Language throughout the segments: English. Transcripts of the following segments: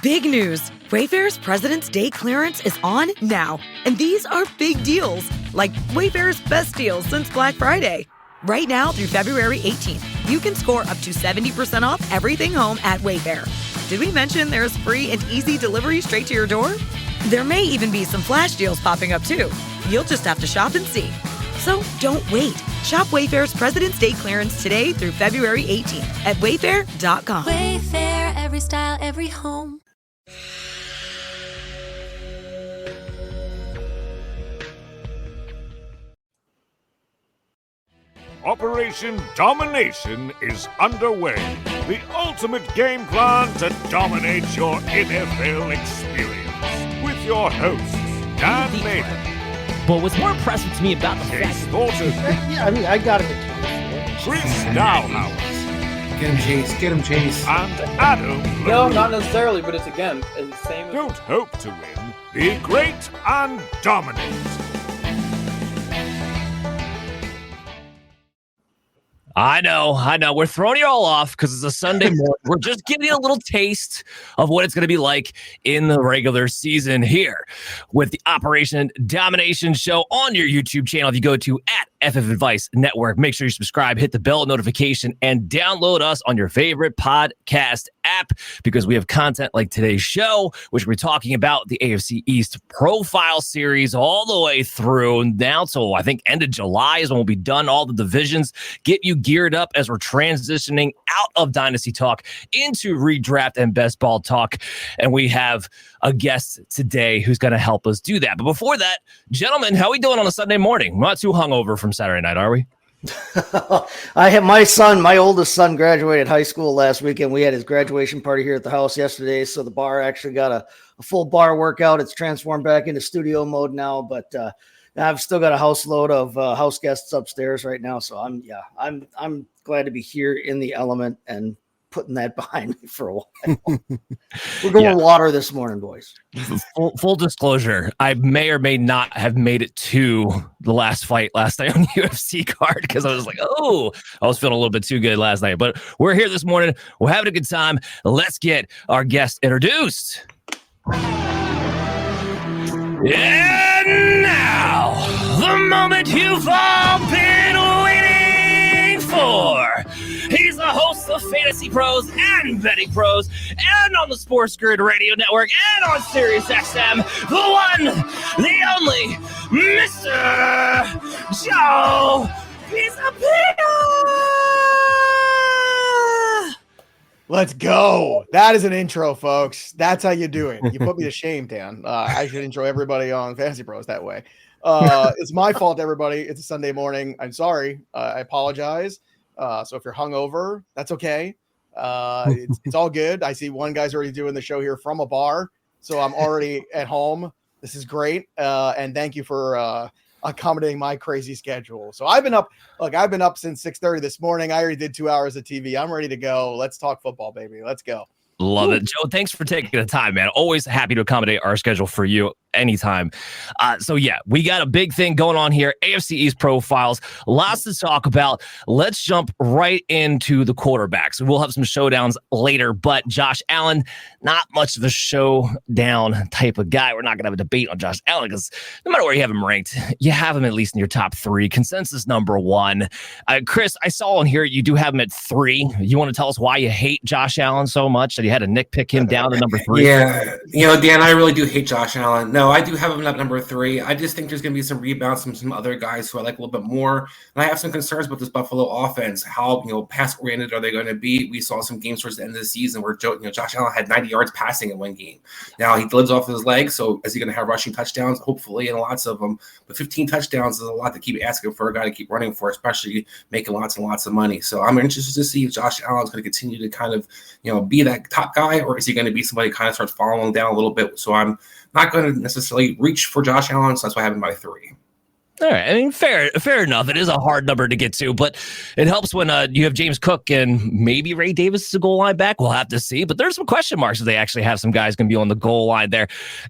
Big news! Wayfair's President's Day clearance is on now. And these are big deals, like Wayfair's best deals since Black Friday. Right now through February 18th, you can score up to 70% off everything home at Wayfair. Did we mention there's free and easy delivery straight to your door? There may even be some flash deals popping up too. You'll just have to shop and see. So don't wait. Shop Wayfair's President's Day clearance today through February 18th at wayfair.com. Wayfair, every style, every home. Operation Domination is underway. The ultimate game plan to dominate your NFL experience. With your hosts, Dan Maye. But what's more impressive to me about the Case fact Thornton. Yeah, I mean, I got it. Chris Dowhouse. Get him, Chase. And Adam No, LaRue. not necessarily, but it's the same as... Don't hope to win. Be great and dominate. I know. We're throwing you all off because it's a Sunday morning. We're just giving you a little taste of what it's going to be like in the regular season here with the Operation Domination show on your YouTube channel. If you go to @FF Advice Network, make sure you subscribe, hit the bell notification, and download us on your favorite podcast app because we have content like today's show, which we're talking about the AFC East profile series all the way through now till I think end of July is when we'll be done all the divisions. Get you geared up as we're transitioning out of Dynasty Talk into redraft and best ball talk. And we have a guest today who's going to help us do that. But before that, gentlemen, how are we doing on a Sunday morning? We're not too hungover from Saturday night, are we? I have my oldest son graduated high school last weekend. We had his graduation party here at the house yesterday. So the bar actually got a full bar workout. It's transformed back into studio mode now, but I've still got a house load of house guests upstairs right now. So I'm glad to be here in the element and putting that behind me for a while. We're going water this morning, boys. Full disclosure, I may or may not have made it to the last fight last night on the UFC card because I was like, I was feeling a little bit too good last night. But we're here this morning. We're having a good time. Let's get our guest introduced. And now, the moment you've all been waiting for. He's the host of Fantasy Pros and Betting Pros, and on the Sportsgrid Radio Network, and on SiriusXM, the one, the only, Mr. Joe Pisapia! Let's go. That is an intro, folks. That's how you do it. You put me to shame, Dan. I should intro everybody on Fantasy Pros that way. It's my fault, everybody. It's a Sunday morning. I'm sorry. I apologize. So if you're hungover, that's okay. It's all good. I see one guy's already doing the show here from a bar, so I'm already at home. This is great. And thank you for accommodating my crazy schedule. So I've been up since 6:30 this morning. I already did 2 hours of TV. I'm ready to go. Let's talk football, baby. Let's go. Love it. Joe, thanks for taking the time, man. Always happy to accommodate our schedule for you anytime. So yeah, we got a big thing going on here. AFC East profiles, lots to talk about. Let's jump right into the quarterbacks. We'll have some showdowns later, but Josh Allen, not much of a showdown type of guy. We're not going to have a debate on Josh Allen because no matter where you have him ranked, you have him at least in your top three. Consensus number one. Chris, I saw on here you do have him at 3. You want to tell us why you hate Josh Allen so much that you had to nitpick him down to number 3? Yeah, Dan, I really do hate Josh Allen. No, I do have him at number 3. I just think there's going to be some rebounds from some other guys who I like a little bit more. And I have some concerns with this Buffalo offense. How pass-oriented are they going to be? We saw some games towards the end of the season where Josh Allen had 90 yards passing in one game. Now, he lives off his legs, so is he going to have rushing touchdowns? Hopefully, and lots of them. But 15 touchdowns is a lot to keep asking for a guy to keep running for, especially making lots and lots of money. So I'm interested to see if Josh Allen's going to continue to kind of, be that top guy, or is he going to be somebody who kind of starts following down a little bit? So I'm not going to necessarily reach for Josh Allen, so that's why I have him by 3. All right. I mean, fair enough. It is a hard number to get to, but it helps when you have James Cook and maybe Ray Davis is a goal line back. We'll have to see, but there's some question marks if they actually have some guys going to be on the goal line there.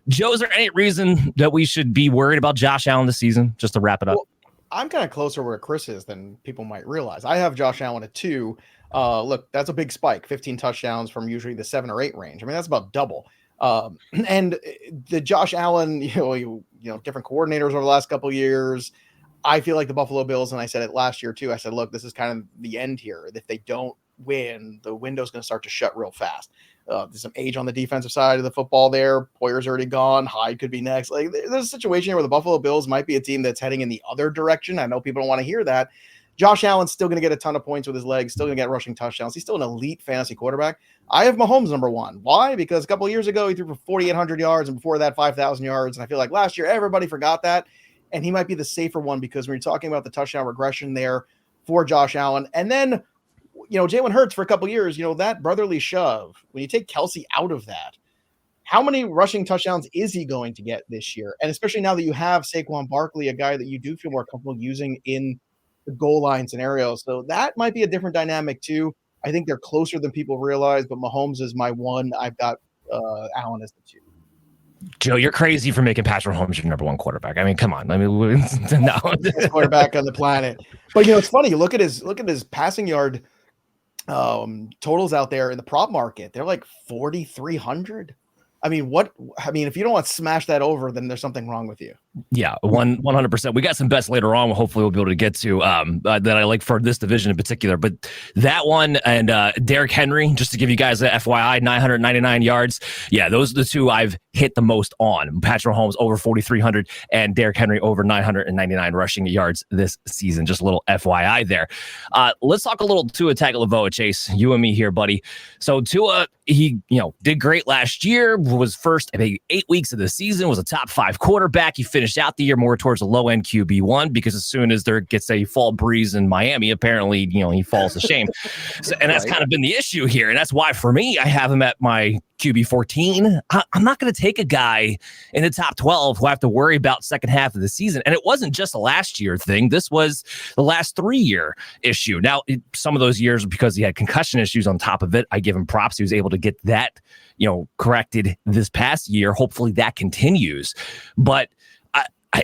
Joe, is there any reason that we should be worried about Josh Allen this season, just to wrap it up? Well, I'm kind of closer where Chris is than people might realize. I have Josh Allen at 2. Look, that's a big spike, 15 touchdowns from usually the 7 or 8 range. I mean, that's about double. And the Josh Allen, you know, different coordinators over the last couple of years. I feel like the Buffalo Bills, and I said it last year too, I said, look, this is kind of the end here. If they don't win, the window's going to start to shut real fast. There's some age on the defensive side of the football there. Poyer's already gone. Hyde could be next. Like, there's a situation here where the Buffalo Bills might be a team that's heading in the other direction. I know people don't want to hear that. Josh Allen's still going to get a ton of points with his legs, still going to get rushing touchdowns. He's still an elite fantasy quarterback. I have Mahomes number 1. Why? Because a couple of years ago, he threw for 4,800 yards, and before that, 5,000 yards. And I feel like last year, everybody forgot that. And he might be the safer one because when you're talking about the touchdown regression there for Josh Allen, and then, you know, Jalen Hurts for a couple of years, you know, that brotherly shove, when you take Kelsey out of that, how many rushing touchdowns is he going to get this year? And especially now that you have Saquon Barkley, a guy that you do feel more comfortable using in the goal line scenario. So that might be a different dynamic too. I think they're closer than people realize, but Mahomes is my 1. I've got Allen as the 2. Joe, you're crazy for making Patrick Mahomes your number 1 quarterback. I mean, come on. I mean, no. Best quarterback on the planet. But you know, it's funny. You look at his passing yard totals out there in the prop market. They're like 4,300. I mean, if you don't want to smash that over, then there's something wrong with you. Yeah, 100%. We got some bets later on. Hopefully, we'll be able to get to that I like for this division in particular. But that one and Derrick Henry, just to give you guys a FYI, 999 yards. Yeah, those are the 2 I've hit the most on. Patrick Mahomes over 4,300 and Derrick Henry over 999 rushing yards this season. Just a little FYI there. Let's talk a little Tua Tagovailoa, Chase. You and me here, buddy. So Tua, he did great last year. Was first, I think, 8 weeks of the season. Was a top 5 quarterback. He finished out the year more towards the low end QB1 because as soon as there gets a fall breeze in Miami, apparently, he falls to shame. And that's kind of been the issue here. And that's why for me, I have him at my QB 14. I'm not going to take a guy in the top 12 who I have to worry about second half of the season. And it wasn't just a last year thing. This was the last 3-year issue. Now, some of those years, because he had concussion issues on top of it, I give him props. He was able to get that, corrected this past year. Hopefully that continues. But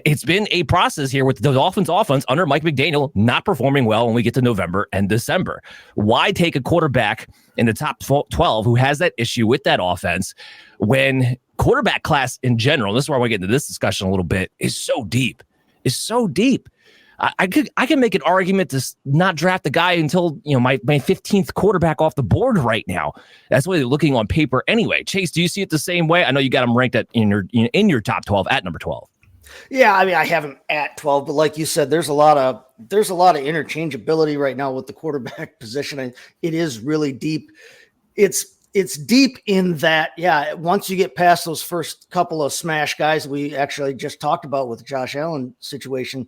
it's been a process here with the Dolphins offense under Mike McDaniel not performing well when we get to November and December. Why take a quarterback in the top 12 who has that issue with that offense when quarterback class in general, this is where I want to get into this discussion a little bit, is so deep. I can make an argument to not draft the guy until my 15th quarterback off the board right now. That's the way they're looking on paper anyway. Chase, do you see it the same way? I know you got him ranked in your top 12 at number 12. Yeah, I mean, I have him at 12, but like you said, there's a lot of interchangeability right now with the quarterback position, and it is really deep. It's deep in that, yeah, once you get past those first couple of smash guys we actually just talked about with the Josh Allen situation,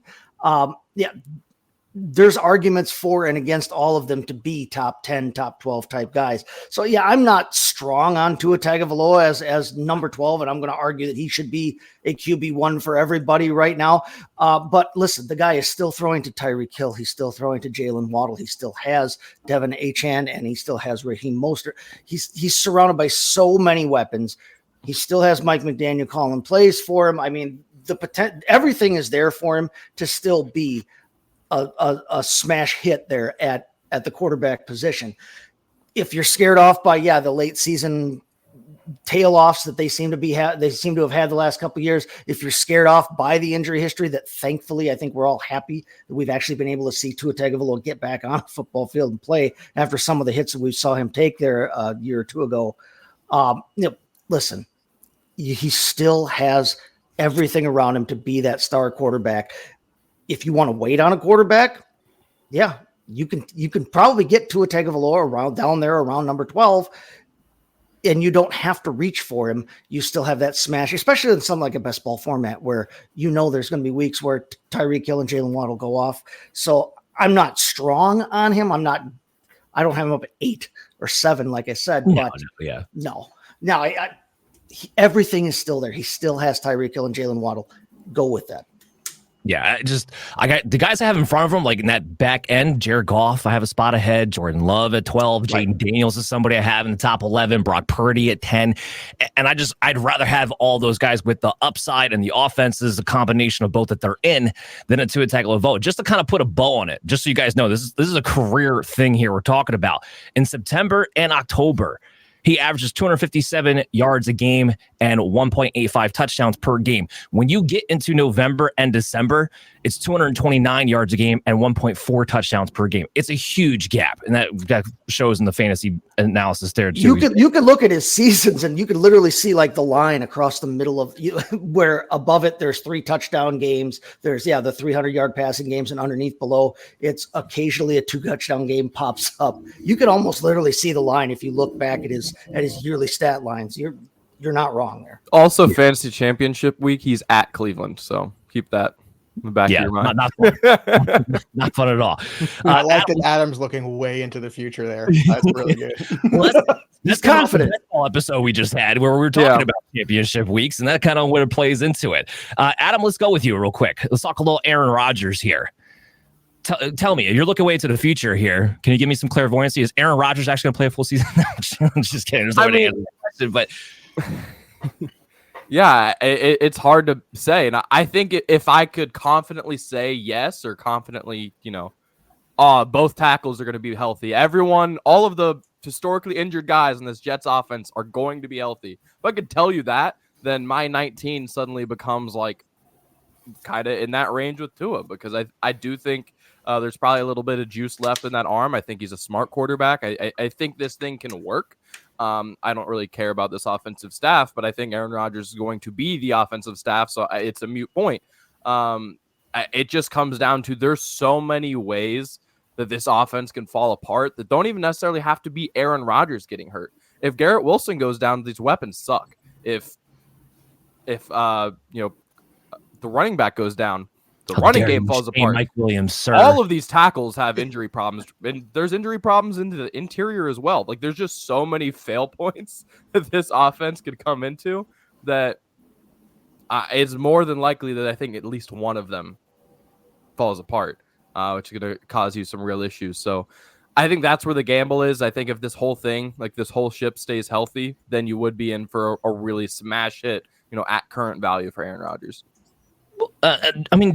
there's arguments for and against all of them to be top 10, top 12 type guys. So yeah, I'm not strong on Tua Tagovailoa as number 12, and I'm going to argue that he should be a QB1 for everybody right now. But listen, the guy is still throwing to Tyreek Hill. He's still throwing to Jaylen Waddle. He still has Devon Achane, and he still has Raheem Mostert. He's surrounded by so many weapons. He still has Mike McDaniel calling plays for him. I mean, everything is there for him to still be a smash hit there at the quarterback position. If you're scared off by the late season tail offs that they seem to have had the last couple of years, if you're scared off by the injury history that thankfully I think we're all happy that we've actually been able to see Tua Tagovailoa get back on a football field and play after some of the hits that we saw him take there a year or two ago. Listen, he still has everything around him to be that star quarterback. If you want to wait on a quarterback, you can probably get Tua Tagovailoa down there around number 12, and you don't have to reach for him. You still have that smash, especially in something like a best ball format where there's going to be weeks where Tyreek Hill and Jaylen Waddle go off. So I'm not strong on him. I don't have him up at 8 or 7, like I said. Everything is still there. He still has Tyreek Hill and Jaylen Waddle. Go with that. Yeah, I got the guys I have in front of them, like in that back end, Jared Goff, I have a spot ahead, Jordan Love at 12, Jaden Daniels is somebody I have in the top 11, Brock Purdy at 10. And I'd rather have all those guys with the upside and the offenses, a combination of both that they're in, than a Tua Tagovailoa, just to kind of put a bow on it. Just so you guys know, this is a career thing here we're talking about. In September and October, he averages 257 yards a game and 1.85 touchdowns per game. When you get into November and December, it's 229 yards a game and 1.4 touchdowns per game. It's a huge gap, and that shows in the fantasy analysis there too. You could look at his seasons, and you could literally see like the line across the middle of where above it there's 3 touchdown games. There's the 300-yard passing games, and underneath below it's occasionally a 2 touchdown game pops up. You could almost literally see the line if you look back at his yearly stat lines. You're not wrong there. Also, fantasy championship week, he's at Cleveland, so keep that in the back of your mind. Not fun. Not fun at all. I like that Adam's looking way into the future there. That's really good. Well, that's confident episode we just had where we were talking about championship weeks, and that kind of what it plays into it. Adam, let's go with you real quick. Let's talk a little Aaron Rodgers here. Tell me, you're looking way to the future here. Can you give me some clairvoyancy? Is Aaron Rodgers actually going to play a full season? I'm just kidding. There's no way to answer the question, but yeah, it's hard to say. And I think if I could confidently say yes, or confidently, both tackles are going to be healthy. All of the historically injured guys in this Jets offense are going to be healthy. If I could tell you that, then my 19 suddenly becomes like kind of in that range with Tua, because I do think there's probably a little bit of juice left in that arm. I think he's a smart quarterback. I think this thing can work. I don't really care about this offensive staff, but I think Aaron Rodgers is going to be the offensive staff, so it's a moot point. It just comes down to there's so many ways that this offense can fall apart that don't even necessarily have to be Aaron Rodgers getting hurt. If Garrett Wilson goes down, these weapons suck. If the running back goes down, the running game falls apart. Mike Williams, sir. All of these tackles have injury problems, and there's injury problems into the interior as well. Like, there's just so many fail points that this offense could come into that it's more than likely that I think at least one of them falls apart, which is going to cause you some real issues. So I think that's where the gamble is. I think if this whole thing, like this whole ship, stays healthy, then you would be in for a really smash hit, at current value for Aaron Rodgers.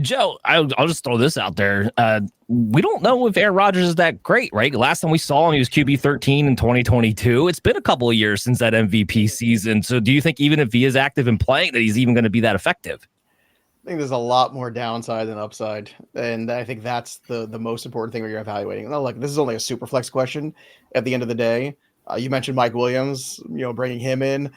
Joe, I'll just throw this out there. We don't know if Aaron Rodgers is that great, right? Last time we saw him, he was QB 13 in 2022. It's been a couple of years since that MVP season. So do you think even if he is active and playing, that he's even going to be that effective? I think there's a lot more downside than upside. And I think that's the most important thing when you're evaluating. Now, look, this is only a super flex question at the end of the day. You mentioned Mike Williams, bringing him in.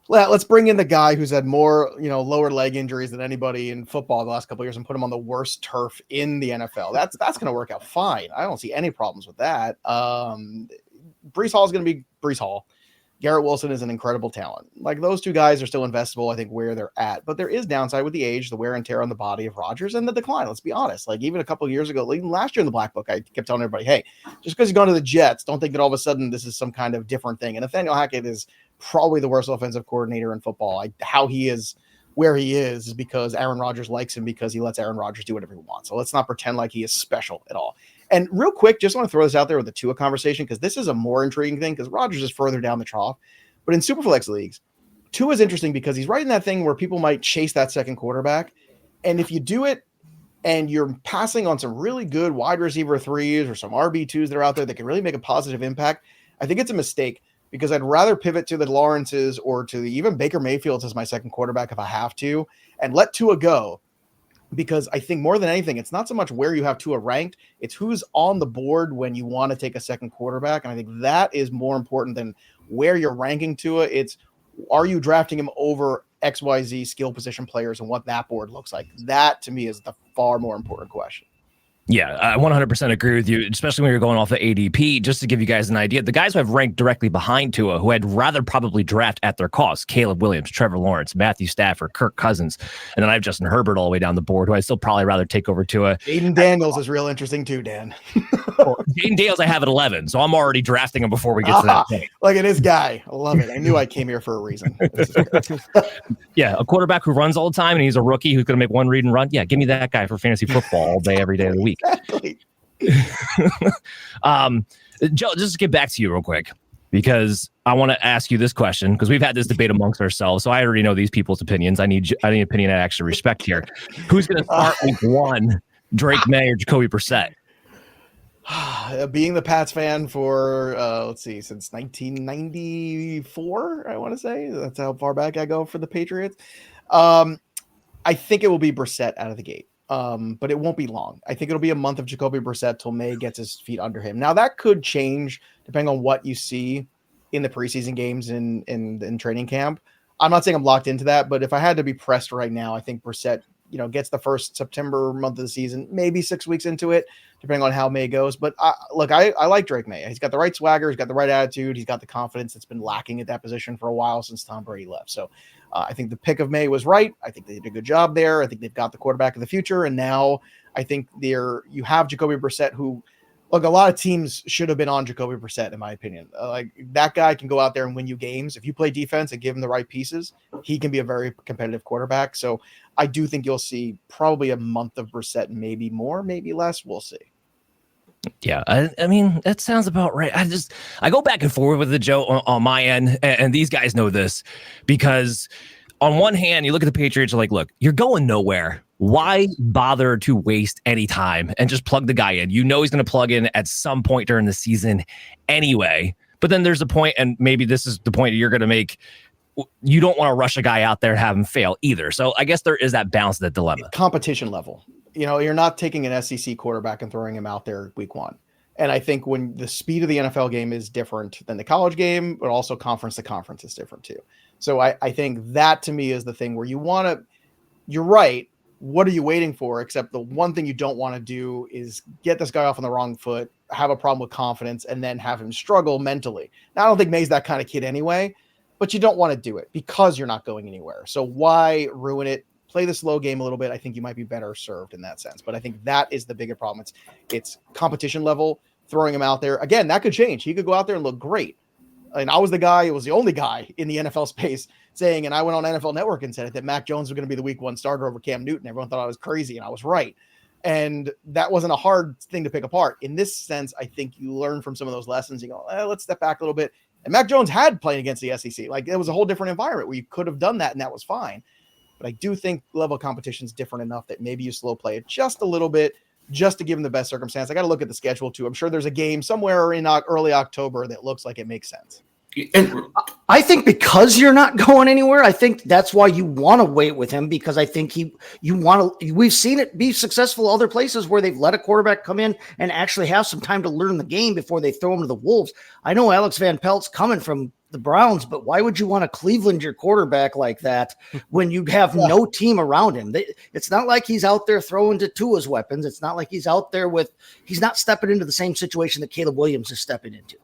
Let's bring in the guy who's had more, lower leg injuries than anybody in football the last couple of years and put him on the worst turf in the NFL. That's going to work out fine. I don't see any problems with that. Breece Hall is going to be Breece Hall. Garrett Wilson is an incredible talent. Like, those two guys are still investable, I think, where they're at. But there is downside with the age, the wear and tear on the body of Rodgers, and the decline. Let's be honest. Like, even a couple of years ago, even last year in the Black Book, I kept telling everybody, hey, just because you've gone to the Jets, don't think that all of a sudden this is some kind of different thing. And Nathaniel Hackett is probably the worst offensive coordinator in football. How he is where he is because Aaron Rodgers likes him, because he lets Aaron Rodgers do whatever he wants. So let's not pretend like he is special at all. And real quick, just want to throw this out there with the Tua conversation, because this is a more intriguing thing, because Rodgers is further down the trough. But in Superflex leagues, Tua is interesting because he's right in that thing where people might chase that second quarterback. And if you do it and you're passing on some really good wide receiver 3s or some RB2s that are out there that can really make a positive impact, I think it's a mistake, because I'd rather pivot to the Lawrences or to even Baker Mayfield as my second quarterback if I have to, and let Tua go. Because I think more than anything, it's not so much where you have Tua ranked, it's who's on the board when you want to take a second quarterback. And I think that is more important than where you're ranking Tua. It's, are you drafting him over XYZ skill position players and what that board looks like? That, to me, is the far more important question. Yeah, I 100% agree with you, especially when you're going off the ADP. Just to give you guys an idea, the guys who have ranked directly behind Tua, who I'd rather probably draft at their cost: Caleb Williams, Trevor Lawrence, Matthew Stafford, Kirk Cousins, and then I have Justin Herbert all the way down the board, who I'd still probably rather take over Tua. Aiden Daniels is real interesting too, Dan. Jaden Daniels I have at 11, so I'm already drafting him before we get to that point. Look at this guy. I love it. I knew I came here for a reason. Yeah, a quarterback who runs all the time and he's a rookie who's going to make one read and run. Yeah, give me that guy for fantasy football all day, every day of the week. Exactly. Joe, just to get back to you real quick, because I want to ask you this question, because we've had this debate amongst ourselves, so I already know these people's opinions. I need an opinion I actually respect here. Who's going to start week 1, Drake Maye or Jacoby Brissett? Being the Pats fan for since 1994, I want to say that's how far back I go for the Patriots. I think it will be Brissett out of the gate. But it won't be long. I think it'll be a month of Jacoby Brissett till Maye gets his feet under him. Now that could change depending on what you see in the preseason games in training camp. I'm not saying I'm locked into that, but if I had to be pressed right now, I think Brissett, gets the first September month of the season, maybe 6 weeks into it, depending on how Maye goes. But I like Drake Maye. He's got the right swagger. He's got the right attitude. He's got the confidence that's been lacking at that position for a while since Tom Brady left. So I think the pick of Maye was right. I think they did a good job there. I think they've got the quarterback of the future. And now I think you have Jacoby Brissett, who, look, a lot of teams should have been on Jacoby Brissett, in my opinion. That guy can go out there and win you games. If you play defense and give him the right pieces, he can be a very competitive quarterback. So I do think you'll see probably a month of Brissett, maybe more, maybe less. We'll see. Yeah, I mean, that sounds about right. I go back and forth with it, Joe, on my end, and these guys know this, because on one hand, you look at the Patriots, you're like, look, you're going nowhere. Why bother to waste any time and just plug the guy in? You know he's going to plug in at some point during the season anyway. But then there's a point, and maybe this is the point you're going to make. You don't want to rush a guy out there and have him fail either. So I guess there is that balance, that dilemma. Competition level. You're not taking an SEC quarterback and throwing him out there week 1. And I think when the speed of the NFL game is different than the college game, but also conference to conference is different too. So I think that to me is the thing where you're right. What are you waiting for? Except the one thing you don't want to do is get this guy off on the wrong foot, have a problem with confidence, and then have him struggle mentally. Now, I don't think Maye's that kind of kid anyway, but you don't want to do it because you're not going anywhere. So why ruin it? Play the slow game a little bit. I think you might be better served in that sense. But I think that is the bigger problem. It's competition level, throwing him out there. Again, that could change. He could go out there and look great. And I was the only guy in the NFL space saying, and I went on NFL Network and said it, that Mac Jones was going to be the week 1 starter over Cam Newton. Everyone thought I was crazy, and I was right. And that wasn't a hard thing to pick apart. In this sense, I think you learn from some of those lessons. You go, let's step back a little bit. And Mac Jones had played against the SEC. Like, it was a whole different environment where you could have done that, and that was fine. But I do think level of competition is different enough that maybe you slow play it just a little bit, just to give him the best circumstance. I got to look at the schedule too. I'm sure there's a game somewhere in early October that looks like it makes sense. And I think because you're not going anywhere, I think that's why you want to wait with him, because I think we've seen it be successful other places where they've let a quarterback come in and actually have some time to learn the game before they throw him to the Wolves. I know Alex Van Pelt's coming from the Browns, but why would you want to Cleveland your quarterback like that when you have no team around him? It's not like he's out there throwing to Tua's weapons. It's not like he's out there he's not stepping into the same situation that Caleb Williams is stepping into.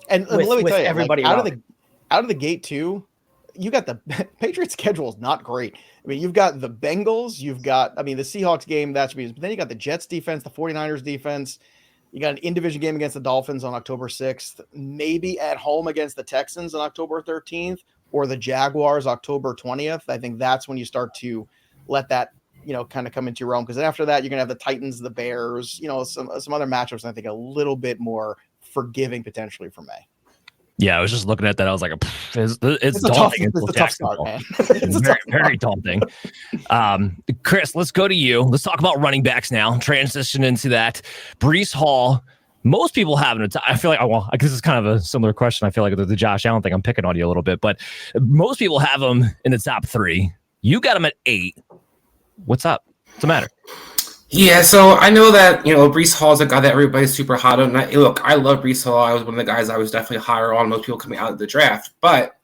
And let me tell you, everybody out of the gate too, you got the Patriots schedule is not great. I mean, you've got the Bengals, the Seahawks game, that should be, but then you got the Jets defense, the 49ers defense. You got an in-division game against the Dolphins on October 6th, maybe at home against the Texans on October 13th, or the Jaguars October 20th. I think that's when you start to let that, kind of come into your own. Because after that, you're going to have the Titans, the Bears, some other matchups, and I think a little bit more forgiving potentially for Maye. Yeah, I was just looking at that. I was like, it's daunting. It's a tough start, man. It's very, very daunting. Chris, let's go to you. Let's talk about running backs now. Transition into that. Breece Hall. Most people have him. I feel like, this is kind of a similar question. I feel like the Josh Allen thing. I'm picking on you a little bit, but most people have him in the top 3. You got him at 8. What's up? What's the matter? Yeah, so I know that, Breece Hall is a guy that everybody's super hot on. I love Breece Hall. I was one of the guys I was definitely higher on, most people coming out of the draft. But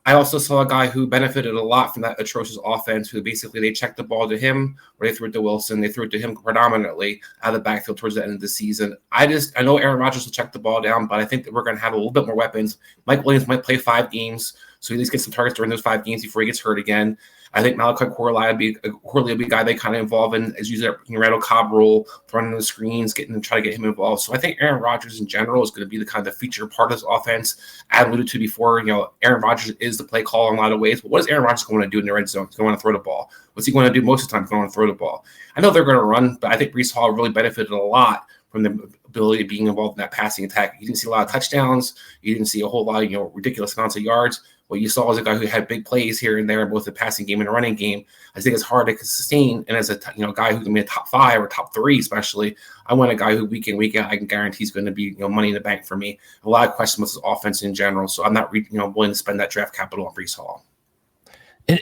I also saw a guy who benefited a lot from that atrocious offense, who basically they checked the ball to him, or they threw it to Wilson. They threw it to him predominantly out of the backfield towards the end of the season. I know Aaron Rodgers will check the ball down, but I think that we're going to have a little bit more weapons. Mike Williams might play 5 games, so he at least gets some targets during those 5 games before he gets hurt again. I think Malachi Corley will be a guy they kind of involve in as using that Randall Cobb role, throwing the screens, try to get him involved. So I think Aaron Rodgers in general is going to be the kind of feature part of this offense. I alluded to before, Aaron Rodgers is the play call in a lot of ways, but what is Aaron Rodgers going to do in the red zone? He's going to throw the ball. What's he going to do most of the time? He's going to throw the ball. I know they're going to run, but I think Breece Hall really benefited a lot from the ability of being involved in that passing attack. You didn't see a lot of touchdowns. You didn't see a whole lot of ridiculous amounts of yards. What you saw was a guy who had big plays here and there in both the passing game and the running game. I think it's hard to sustain. And as a guy who can be a top 5 or top 3, especially, I want a guy who week in, week out, I can guarantee is going to be money in the bank for me. A lot of questions with his offense in general, so I'm not willing to spend that draft capital on Breece Hall.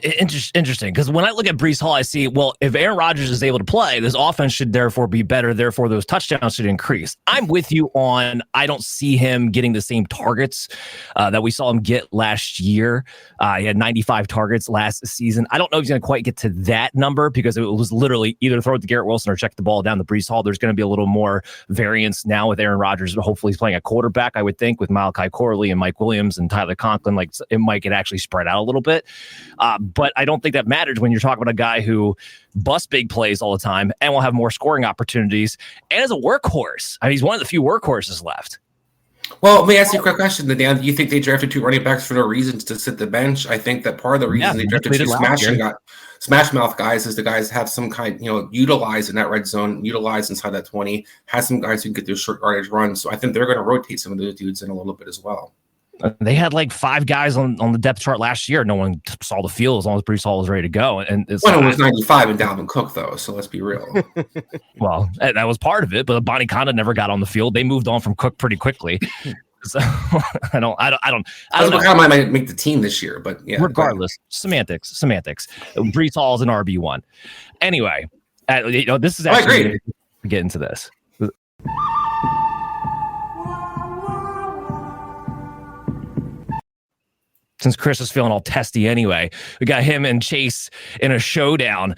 Interesting, because when I look at Breece Hall, I see, well, if Aaron Rodgers is able to play, this offense should therefore be better. Therefore, those touchdowns should increase. I'm with you on, I don't see him getting the same targets that we saw him get last year. He had 95 targets last season. I don't know if he's going to quite get to that number because it was literally either throw it to Garrett Wilson or check the ball down to Breece Hall. There's going to be a little more variance now with Aaron Rodgers. Hopefully he's playing a quarterback, I would think, with Malachi Corley and Mike Williams and Tyler Conklin. Like, it might get actually spread out a little bit. But I don't think that matters when you're talking about a guy who busts big plays all the time and will have more scoring opportunities and is a workhorse. I mean, he's one of the few workhorses left. Well, let me ask you a quick question, Dan. Do you think they drafted 2 running backs for no reasons to sit the bench? I think that part of the reason they drafted 2 smash mouth guys is the guys have some kind, utilize in that red zone, utilize inside that 20, has some guys who can get those short yardage runs. So I think they're going to rotate some of those dudes in a little bit as well. They had like 5 guys on the depth chart last year. No one saw the field as long as Breece Hall was ready to go. And it's one was 95 and Dalvin Cook, though. So let's be real. Well, that was part of it. But Bonnie Conda never got on the field. They moved on from Cook pretty quickly. So I don't know. How might make the team this year, but yeah. Regardless, semantics. Breece Hall is an RB1. Anyway, this is actually great to get into this. Since Chris is feeling all testy anyway, we got him and Chase in a showdown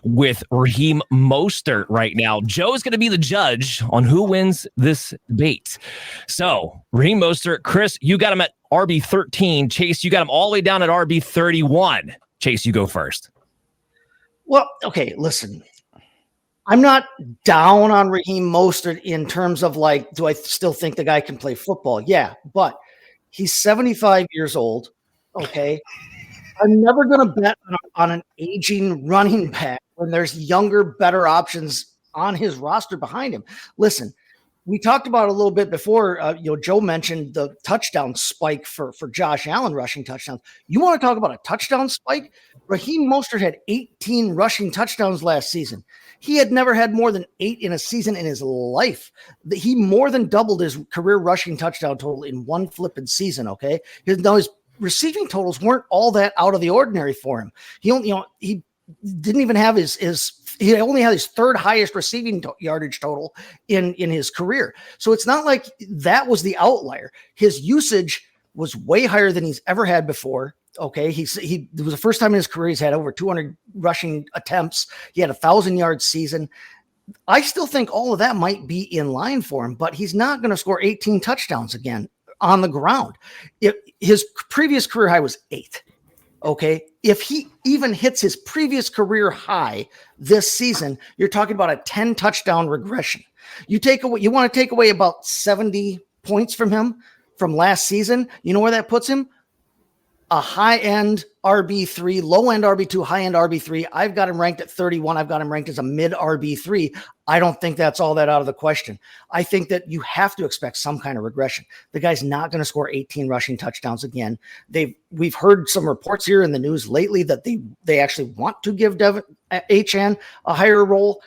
with Raheem Mostert right now. Joe's going to be the judge on who wins this debate. So, Raheem Mostert, Chris, you got him at RB13. Chase, you got him all the way down at RB31. Chase, you go first. Well, okay, listen. I'm not down on Raheem Mostert in terms of do I still think the guy can play football? Yeah, but he's 75 years old. Okay. I'm never going to bet on an aging running back when there's younger, better options on his roster behind him. Listen, we talked about it a little bit before. Joe mentioned the touchdown spike for Josh Allen rushing touchdowns. You want to talk about a touchdown spike? Raheem Mostert had 18 rushing touchdowns last season. He had never had more than 8 in a season in his life. He more than doubled his career rushing touchdown total in one flipping season. Okay. Now his receiving totals weren't all that out of the ordinary for him. He didn't even have he only had his 3rd highest receiving yardage total in his career. So it's not like that was the outlier. His usage was way higher than he's ever had before. Okay. It was the first time in his career he's had over 200 rushing attempts. He had 1,000-yard season. I still think all of that might be in line for him, but he's not going to score 18 touchdowns again on the ground. His previous career high was 8. Okay. If he even hits his previous career high this season, you're talking about a 10 touchdown regression. You want to take away about 70 points from him from last season. You know where that puts him? A high-end RB3, low-end RB2, high-end RB3. I've got him ranked at 31. I've got him ranked as a mid RB3. I don't think that's all that out of the question. I think that you have to expect some kind of regression. The guy's not going to score 18 rushing touchdowns again. We've heard some reports here in the news lately that they actually want to give Devon Achane a higher role.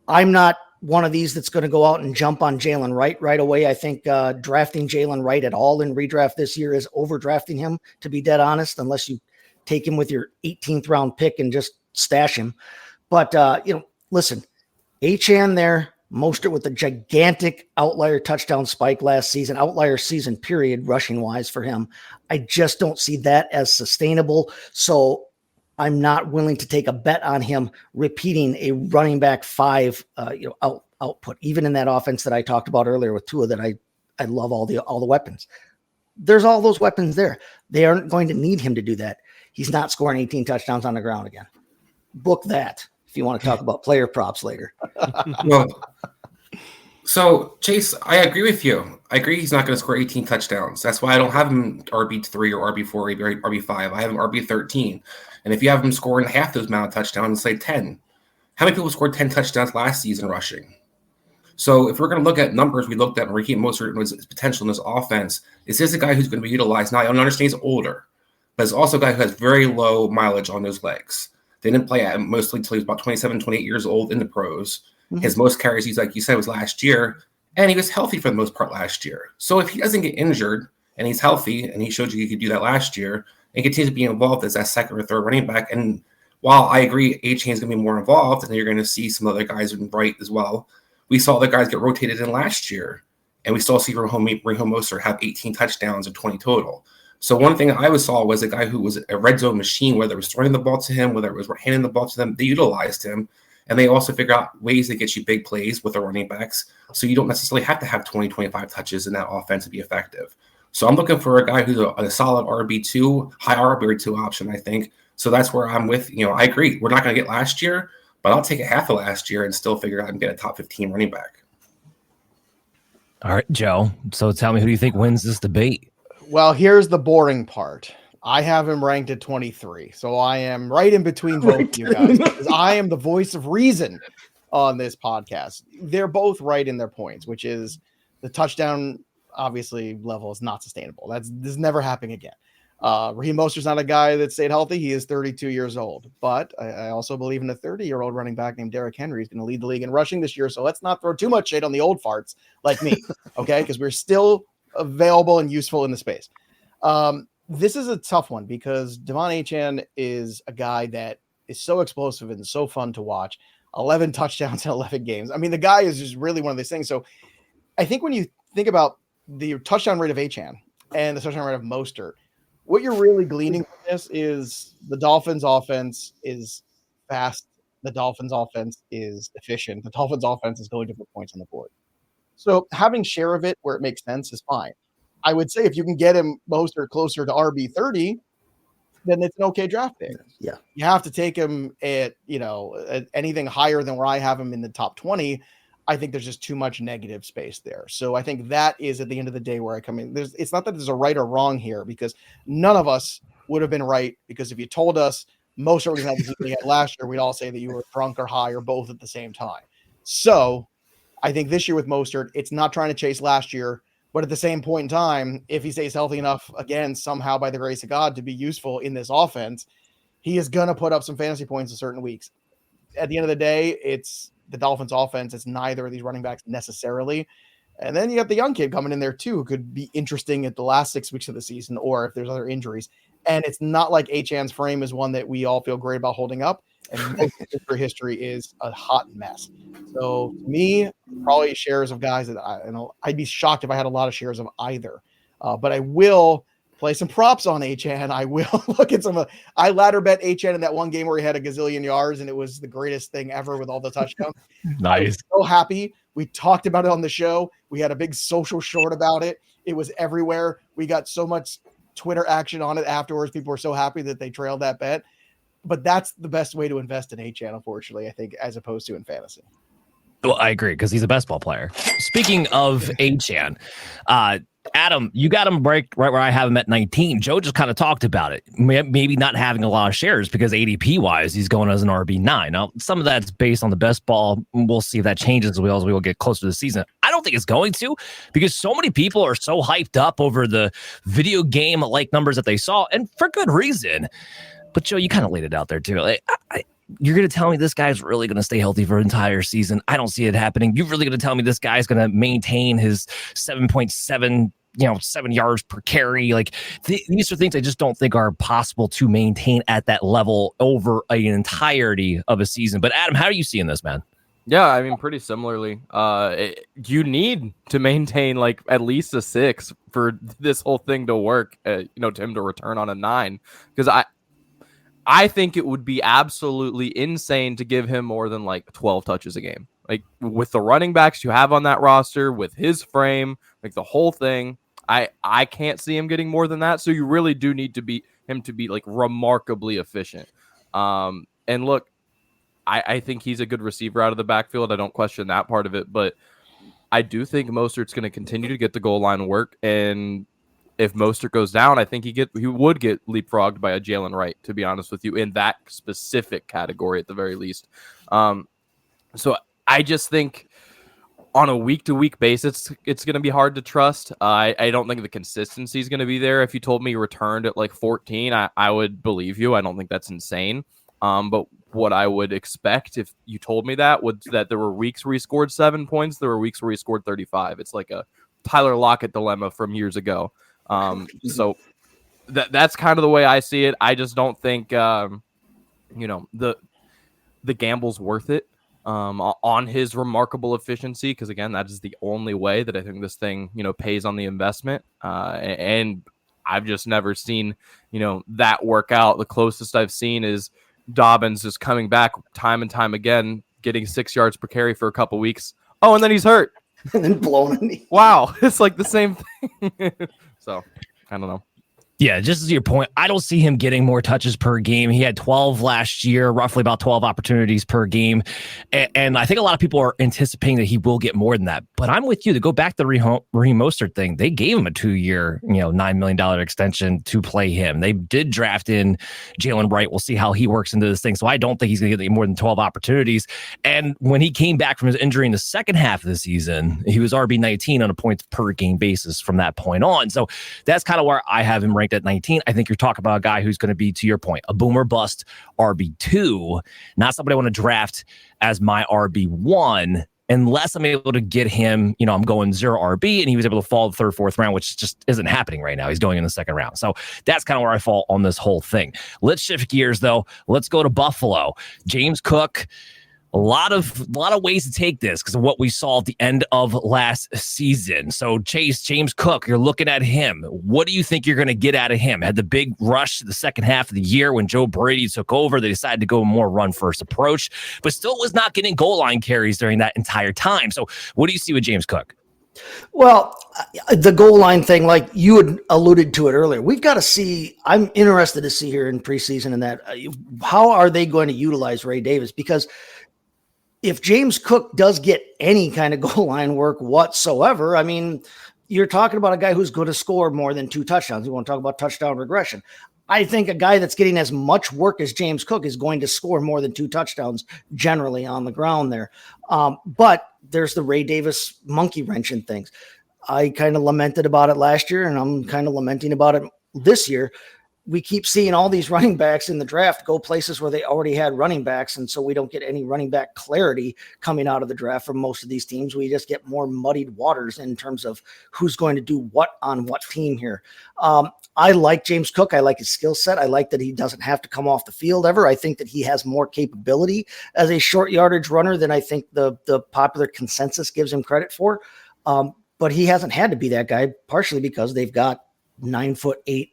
I'm not one of these that's going to go out and jump on Jaylen right away. I think drafting Jaylen Wright at all in redraft this year is overdrafting him, to be dead honest, unless you take him with your 18th round pick and just stash him. But, listen, Achane there, Mostert with a gigantic outlier touchdown spike last season, outlier season period, rushing wise for him. I just don't see that as sustainable. So I'm not willing to take a bet on him repeating a running back 5, output, even in that offense that I talked about earlier with Tua, that I love all the weapons. There's all those weapons there. They aren't going to need him to do that. He's not scoring 18 touchdowns on the ground again. Book that if you want to talk about player props later. Well, so Chase, I agree with you. I agree he's not going to score 18 touchdowns. That's why I don't have him RB3 or RB4 or RB5. I have him RB13. And if you have him scoring half those amount of touchdowns, say 10. How many people scored 10 touchdowns last season rushing? So if we're going to look at numbers, we looked at Raheem Mostert and his potential in this offense. Is this a guy who's going to be utilized? Now, I understand he's older, but it's also a guy who has very low mileage on those legs. They didn't play at him mostly until he was about 27, 28 years old in the pros. Mm-hmm. His most carries, he's like you said, was last year, and he was healthy for the most part last year. So if he doesn't get injured and he's healthy, and he showed you he could do that last year, and continue to be involved as that second or third running back, and while I agree Achane is going to be more involved, and you're going to see some other guys in right as well, we saw the guys get rotated in last year, and we still see Raheem Mostert have 18 touchdowns and 20 total. So one thing I always saw was a guy who was a red zone machine, whether it was throwing the ball to him, whether it was handing the ball to them, they utilized him. And they also figure out ways to get you big plays with the running backs. So you don't necessarily have to have 20, 25 touches in that offense to be effective. So I'm looking for a guy who's a solid RB2, high RB2 option, I think. So that's where I'm with, I agree. We're not going to get last year, but I'll take a half of last year and still figure out and get a top 15 running back. All right, Joe. So tell me, who do you think wins this debate? Well, here's the boring part. I have him ranked at 23. So I am right in between both of you guys, because I am the voice of reason on this podcast. They're both right in their points, which is the touchdown, obviously, level is not sustainable. This is never happening again. Raheem Mostert's not a guy that stayed healthy. He is 32 years old. But I also believe in a 30-year-old running back named Derrick Henry is going to lead the league in rushing this year. So let's not throw too much shade on the old farts like me, okay? Because we're still available and useful in the space. This is a tough one because Devon Achane is a guy that is so explosive and so fun to watch. 11 touchdowns in 11 games. I mean, the guy is just really one of these things. So I think when you think about the touchdown rate of Achane and the touchdown rate of Mostert, what you're really gleaning from this is the Dolphins offense is fast. The Dolphins offense is efficient. The Dolphins offense is going to put points on the board. So having share of it where it makes sense is fine. I would say if you can get him Mostert closer to RB30, then it's an okay draft pick. Yeah. You have to take him at anything higher than where I have him in the top 20. I think there's just too much negative space there. So I think that is at the end of the day where I come in. It's not that there's a right or wrong here, because none of us would have been right, because if you told us Mostert was going to have the season he had last year, we'd all say that you were drunk or high or both at the same time. So I think this year with Mostert, it's not trying to chase last year, but at the same point in time, if he stays healthy enough, again, somehow by the grace of God, to be useful in this offense, he is going to put up some fantasy points in certain weeks. At the end of the day, it's the Dolphins offense. It's neither of these running backs necessarily. And then you got the young kid coming in there too, who could be interesting at the last 6 weeks of the season, or if there's other injuries. And it's not like Achane's frame is one that we all feel great about holding up. And most of history is a hot mess. So to me, probably shares of guys that I'd be shocked if I had a lot of shares of either. But I will play some props on Achane. I will look at some. I ladder bet Achane in that one game where he had a gazillion yards, and it was the greatest thing ever with all the touchdowns. Nice. So happy. We talked about it on the show. We had a big social short about it. It was everywhere. We got so much Twitter action on it afterwards. People were so happy that they trailed that bet. But that's the best way to invest in Achane, unfortunately, I think, as opposed to in fantasy. Well, I agree, because he's a best ball player. Speaking of Achane, Adam, you got him right where I have him at 19. Joe just kind of talked about it. Maybe not having a lot of shares because ADP-wise, he's going as an RB9. Now, some of that's based on the best ball. We'll see if that changes as we will get closer to the season. I don't think it's going to, because so many people are so hyped up over the video game-like numbers that they saw, and for good reason. But Joe, you kind of laid it out there too. You're going to tell me this guy's really going to stay healthy for an entire season? I don't see it happening. You're really going to tell me this guy's going to maintain his 7.7, 7 yards per carry? These are things I just don't think are possible to maintain at that level over an entirety of a season. But Adam, how are you seeing this, man? Yeah, I mean, pretty similarly. You need to maintain like at least a 6 for this whole thing to work. To him to return on a 9, because I think it would be absolutely insane to give him more than like 12 touches a game. Like with the running backs you have on that roster, with his frame, like the whole thing, I can't see him getting more than that. So you really do need to be him to be like remarkably efficient. And look, I think he's a good receiver out of the backfield. I don't question that part of it, but I do think Mostert's going to continue to get the goal line work. And if Mostert goes down, I think he would get leapfrogged by a Jalen Wright, to be honest with you, in that specific category at the very least. So I just think on a week-to-week basis, it's going to be hard to trust. I don't think the consistency is going to be there. If you told me he returned at like 14, I would believe you. I don't think that's insane. But what I would expect if you told me that was that there were weeks where he scored 7 points, there were weeks where he scored 35. It's like a Tyler Lockett dilemma from years ago. So that's kind of the way I see it. I just don't think the gamble's worth it on his remarkable efficiency, because again, that is the only way that I think this thing pays on the investment. And I've just never seen that work out. The closest I've seen is Dobbins just coming back time and time again, getting 6 yards per carry for a couple weeks. Oh, and then he's hurt. And then blown. Wow. It's like the same thing. So I don't know. Yeah, just as your point, I don't see him getting more touches per game. He had 12 last year, roughly about 12 opportunities per game. And I think a lot of people are anticipating that he will get more than that. But I'm with you. To go back to the Raheem Mostert thing, they gave him a 2-year, $9 million extension to play him. They did draft in Jaylen Wright. We'll see how he works into this thing. So I don't think he's going to get more than 12 opportunities. And when he came back from his injury in the second half of the season, he was RB19 on a points per game basis from that point on. So that's kind of where I have him ranked at 19. I think you're talking about a guy who's going to be, to your point, a boomer bust RB2, not somebody I want to draft as my RB1 unless I'm able to get him, I'm going 0 RB and he was able to fall the 3rd, 4th round, which just isn't happening right now. He's going in the 2nd round. So that's kind of where I fall on this whole thing. Let's shift gears though. Let's go to Buffalo. James Cook. A lot of ways to take this because of what we saw at the end of last season. So James Cook, you're looking at him. What do you think you're going to get out of him? Had the big rush the second half of the year when Joe Brady took over. They decided to go a more run-first approach, but still was not getting goal line carries during that entire time. So what do you see with James Cook? Well, the goal line thing, like you had alluded to it earlier, we've got to see. I'm interested to see here in preseason and that how are they going to utilize Ray Davis? Because if James Cook does get any kind of goal line work whatsoever, I mean, you're talking about a guy who's going to score more than 2 touchdowns. You want to talk about touchdown regression. I think a guy that's getting as much work as James Cook is going to score more than 2 touchdowns generally on the ground there. But there's the Ray Davis monkey wrenching things. I kind of lamented about it last year, and I'm kind of lamenting about it this year. We keep seeing all these running backs in the draft go places where they already had running backs. And so we don't get any running back clarity coming out of the draft from most of these teams. We just get more muddied waters in terms of who's going to do what on what team here. I like James Cook. I like his skill set. I like that he doesn't have to come off the field ever. I think that he has more capability as a short yardage runner than I think the popular consensus gives him credit for. But he hasn't had to be that guy, partially because they've got 9'8"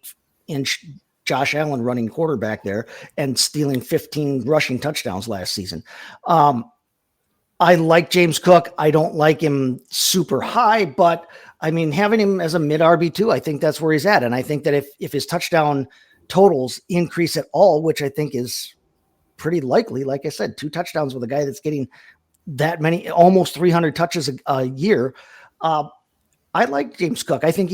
Josh Allen running quarterback there and stealing 15 rushing touchdowns last season. I like James Cook. I don't like him super high, but I mean, having him as a mid RB2, I think that's where he's at. And I think that if his touchdown totals increase at all, which I think is pretty likely, like I said, 2 touchdowns with a guy that's getting that many, almost 300 touches a year. I like James Cook. I think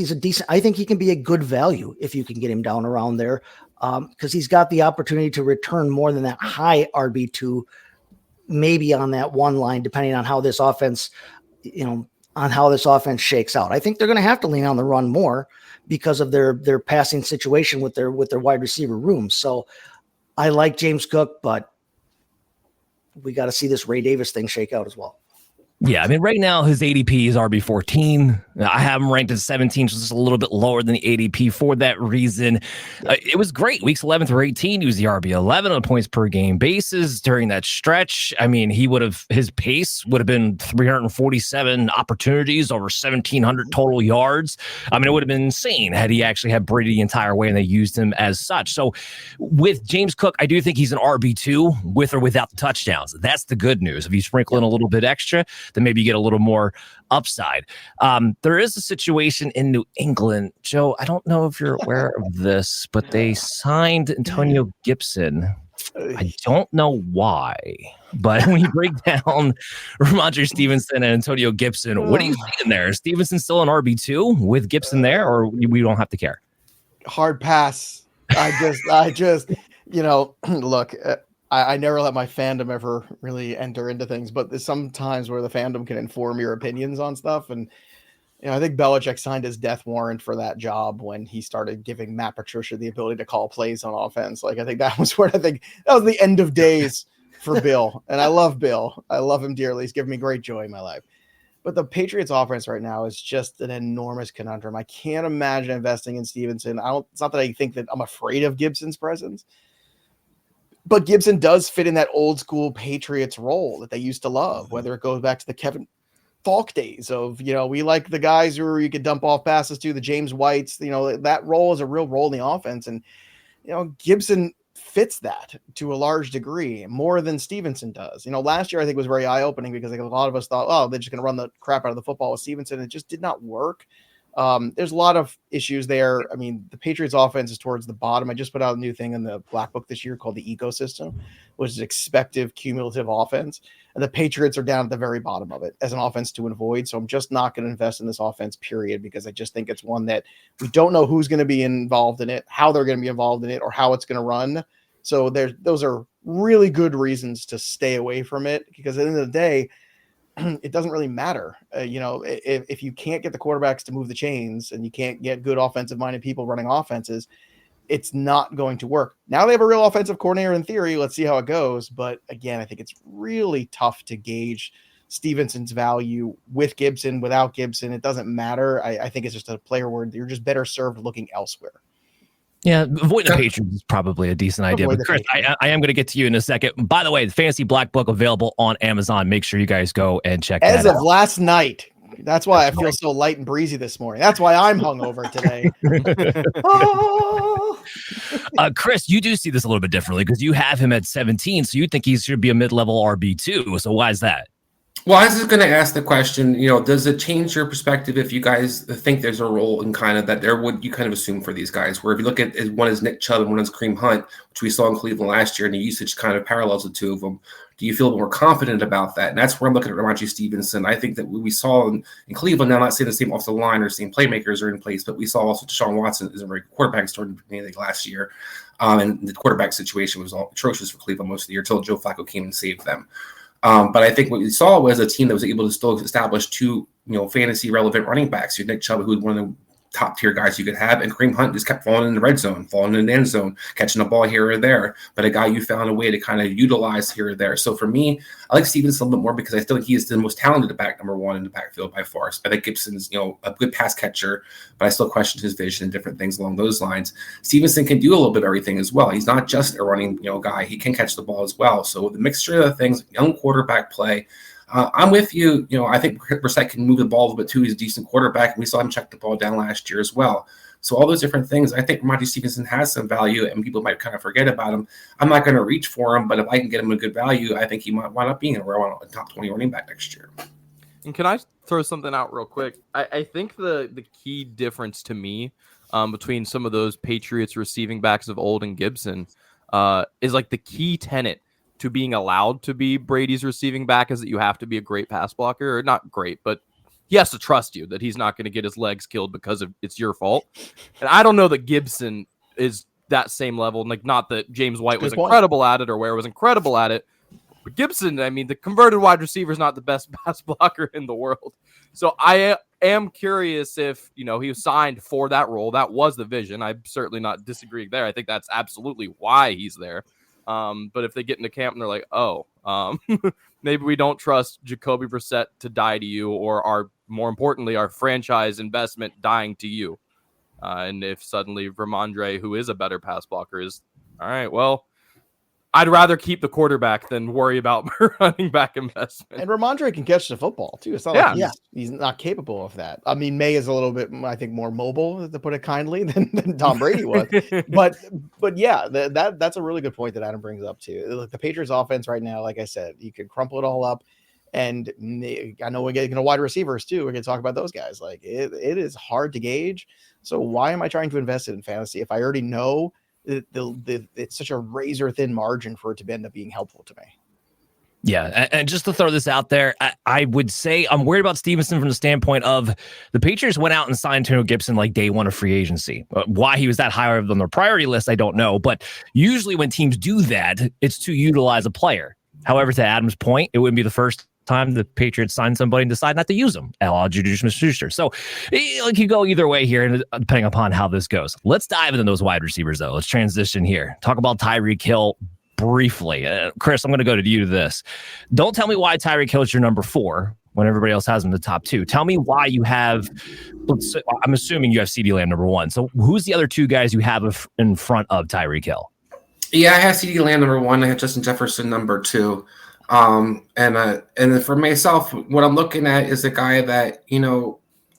I think he can be a good value if you can get him down around there because he's got the opportunity to return more than that high RB2, maybe on that one line, depending on how this offense, shakes out. I think they're going to have to lean on the run more because of their passing situation with their wide receiver room. So I like James Cook, but we got to see this Ray Davis thing shake out as well. Yeah, I mean, right now his ADP is RB14. I have him ranked at 17, just a little bit lower than the ADP for that reason. It was great. Weeks 11 through 18, he was the RB11 on a points per game basis during that stretch. I mean, his pace would have been 347 opportunities, over 1,700 total yards. I mean, it would have been insane had he actually had Brady the entire way and they used him as such. So with James Cook, I do think he's an RB2 with or without the touchdowns. That's the good news. If you sprinkle in a little bit extra, then maybe you get a little more upside. There is a situation in New England. Joe, I don't know if you're aware of this, but they signed Antonio Gibson. I don't know why, but when you break down Ramondre Stevenson and Antonio Gibson, what are you seeing there? Is Stevenson still an RB2 with Gibson there, or we don't have to care? Hard pass. I just, look, I never let my fandom ever really enter into things, but there's sometimes where the fandom can inform your opinions on stuff. And, I think Belichick signed his death warrant for that job when he started giving Matt Patricia the ability to call plays on offense. Like, I think that was that was the end of days for Bill. And I love Bill. I love him dearly. He's given me great joy in my life. But the Patriots offense right now is just an enormous conundrum. I can't imagine investing in Stevenson. It's not that I think that I'm afraid of Gibson's presence, but Gibson does fit in that old school Patriots role that they used to love, whether it goes back to the Kevin Falk days of, we like the guys who you could dump off passes to, the James Whites, that role is a real role in the offense. And, Gibson fits that to a large degree more than Stevenson does. Last year I think was very eye-opening because a lot of us thought, they're just going to run the crap out of the football with Stevenson. It just did not work. There's a lot of issues there. I mean, the Patriots offense is towards the bottom. I just put out a new thing in the Black Book this year called the ecosystem, which is expected cumulative offense. And the Patriots are down at the very bottom of it as an offense to avoid. So I'm just not going to invest in this offense, period, because I just think it's one that we don't know who's going to be involved in it, how they're going to be involved in it, or how it's going to run. So those are really good reasons to stay away from it, because at the end of the day, it doesn't really matter. If you can't get the quarterbacks to move the chains and you can't get good offensive minded people running offenses, it's not going to work. Now they have a real offensive coordinator in theory. Let's see how it goes. But again, I think it's really tough to gauge Stevenson's value with Gibson, without Gibson. It doesn't matter. I think it's just a player where you're just better served looking elsewhere. Yeah, avoid the Patriots is probably a decent idea. But Chris, I am going to get to you in a second. By the way, the Fantasy Black Book available on Amazon. Make sure you guys go and check that out. As of last night. That's why I feel so light and breezy this morning. That's why I'm hungover today. Chris, you do see this a little bit differently because you have him at 17, so you think he should be a mid-level RB2. So why is that? Well, I was just going to ask the question, does it change your perspective if you guys think there's a role in kind of that there would you kind of assume for these guys, where if you look at one is Nick Chubb and one is Kareem Hunt, which we saw in Cleveland last year, and the usage kind of parallels the two of them. Do you feel more confident about that? And that's where I'm looking at Ramondre Stevenson. I think that what we saw in Cleveland, now I'm not saying the same off the line or same playmakers are in place, but we saw also Deshaun Watson is a very quarterback started last year. And the quarterback situation was all atrocious for Cleveland most of the year until Joe Flacco came and saved them. But I think what we saw was a team that was able to still establish two, fantasy relevant running backs. You had Nick Chubb, who was one of the top tier guys you could have, and Kareem Hunt just kept falling in the red zone, falling in the end zone, catching a ball here or there, but a guy you found a way to kind of utilize here or there. So for me, I like Stevenson a little bit more because I still think he is the most talented back number one in the backfield by far. So I think Gibson's, a good pass catcher, but I still question his vision and different things along those lines. Stevenson can do a little bit of everything as well. He's not just a running, guy. He can catch the ball as well. So the mixture of things, young quarterback play, I'm with you. I think Brissett can move the ball a little bit too. He's a decent quarterback, and we saw him check the ball down last year as well. So all those different things, I think Ramondre Stevenson has some value, and people might kind of forget about him. I'm not going to reach for him, but if I can get him a good value, I think he might wind up being a top 20 running back next year. And can I throw something out real quick? I think the key difference to me between some of those Patriots receiving backs of old and Gibson is like the key tenet to being allowed to be Brady's receiving back is that you have to be a great pass blocker, or not great, but he has to trust you that he's not going to get his legs killed because it's your fault. And I don't know that Gibson is that same level. Like, not that James White was incredible at it or Ware was incredible at it, but Gibson, I mean, the converted wide receiver is not the best pass blocker in the world. So I am curious if, he was signed for that role. That was the vision. I'm certainly not disagreeing there. I think that's absolutely why he's there. But if they get into camp and they're like, maybe we don't trust Jacoby Brissett to die to you, or more importantly, our franchise investment dying to you. And if suddenly Ramondre, who is a better pass blocker, is all right, well, I'd rather keep the quarterback than worry about running back investment. And Ramondre can catch the football too. It's not like he's not capable of that. I mean, Maye is a little bit, I think, more mobile, to put it kindly, than Tom Brady was. but yeah, that's a really good point that Adam brings up too. Look, the Patriots offense right now, like I said, you can crumple it all up. And I know we're getting wide receivers too. We're going to talk about those guys. Like it is hard to gauge. So why am I trying to invest it in fantasy if I already know it's such a razor thin margin for it to end up being helpful to me? Yeah, and just to throw this out there, I would say I'm worried about Stevenson from the standpoint of the Patriots went out and signed Antonio Gibson like day one of free agency. Why he was that higher on their priority list, I don't know. But usually when teams do that, it's to utilize a player. However, to Adam's point, it wouldn't be the first time the Patriots sign somebody and decide not to use them. Juju Smith-Schuster. So like you go either way here, depending upon how this goes. Let's dive into those wide receivers, though. Let's transition here. Talk about Tyreek Hill briefly. Chris, I'm going to go to you to this. Don't tell me why Tyreek Hill is your number 4 when everybody else has him in the top 2. Tell me why you have, I'm assuming you have CeeDee Lamb number 1. So who's the other 2 guys you have in front of Tyreek Hill? Yeah, I have CeeDee Lamb number 1. I have Justin Jefferson number 2. And for myself, what I'm looking at is a guy that,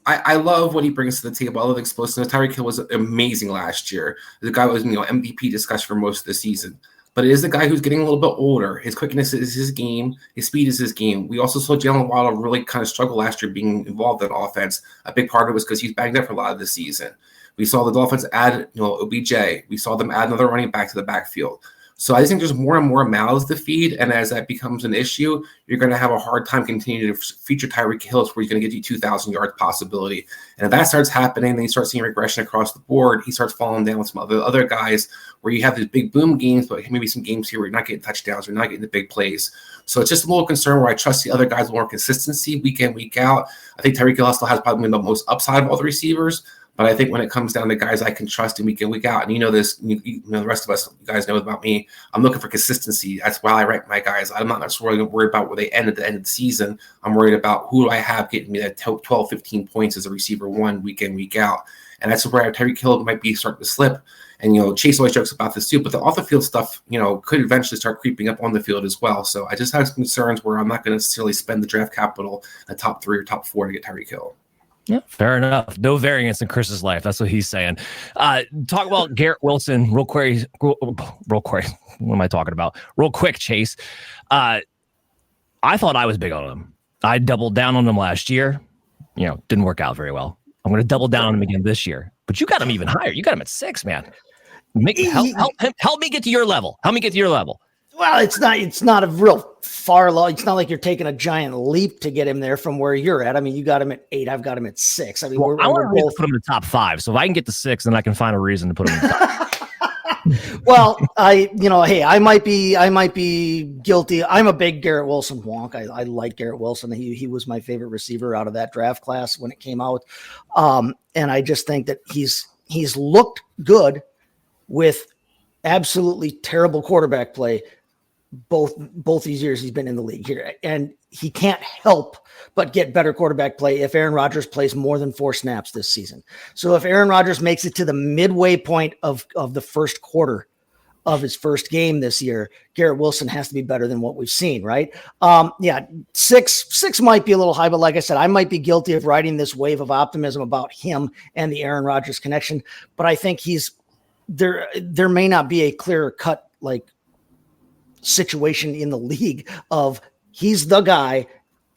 I love what he brings to the table. I love explosiveness. Tyreek Hill was amazing last year. The guy was, MVP discussed for most of the season. But it is the guy who's getting a little bit older. His quickness is his game. His speed is his game. We also saw Jaylen Waddle really kind of struggle last year being involved in offense. A big part of it was because he's banged up for a lot of the season. We saw the Dolphins add, OBJ. We saw them add another running back to the backfield. So I just think there's more and more mouths to feed, and as that becomes an issue, you're going to have a hard time continuing to feature Tyreek Hill where he's going to get you 2,000 yards possibility. And if that starts happening, then you start seeing regression across the board. He starts falling down with some other guys where you have these big boom games, but maybe some games here where you're not getting touchdowns, you're not getting the big plays. So it's just a little concern where I trust the other guys with more consistency week in, week out. I think Tyreek Hill still has probably the most upside of all the receivers. But I think when it comes down to guys I can trust in week in, week out, and this, the rest of us, you guys know about me, I'm looking for consistency. That's why I rank my guys. I'm not necessarily worried about where they end at the end of the season. I'm worried about who do I have getting me that 12, 15 points as a receiver 1 week in, week out. And that's where Tyreek Hill might be starting to slip. And, Chase always jokes about this too, but the off-the-field stuff, could eventually start creeping up on the field as well. So I just have some concerns where I'm not going to necessarily spend the draft capital in the top 3 or top 4 to get Tyreek Hill. Yeah, fair enough. No variance in Chris's life. That's what he's saying. Talk about Garrett Wilson real quick. What am I talking about? Real quick, Chase. I thought I was big on him. I doubled down on him last year. Didn't work out very well. I'm going to double down on him again this year. But you got him even higher. You got him at 6, man. Help me get to your level. Help me get to your level. Well, it's not a real far low. It's not like you're taking a giant leap to get him there from where you're at. I mean, you got him at 8. I've got him at 6. I mean, I want to put him in the top 5. So if I can get to 6, then I can find a reason to put him in the top. Well, I might be guilty. I'm a big Garrett Wilson wonk. I like Garrett Wilson. He was my favorite receiver out of that draft class when it came out. And I just think that he's looked good with absolutely terrible quarterback play both these years he's been in the league here, and he can't help but get better quarterback play if Aaron Rodgers plays more than 4 snaps this season. So if Aaron Rodgers makes it to the midway point of the first quarter of his first game this year, Garrett Wilson has to be better than what we've seen, right? 6 might be a little high, but like I said, I might be guilty of riding this wave of optimism about him and the Aaron Rodgers connection, but I think there may not be a clear cut situation in the league of he's the guy,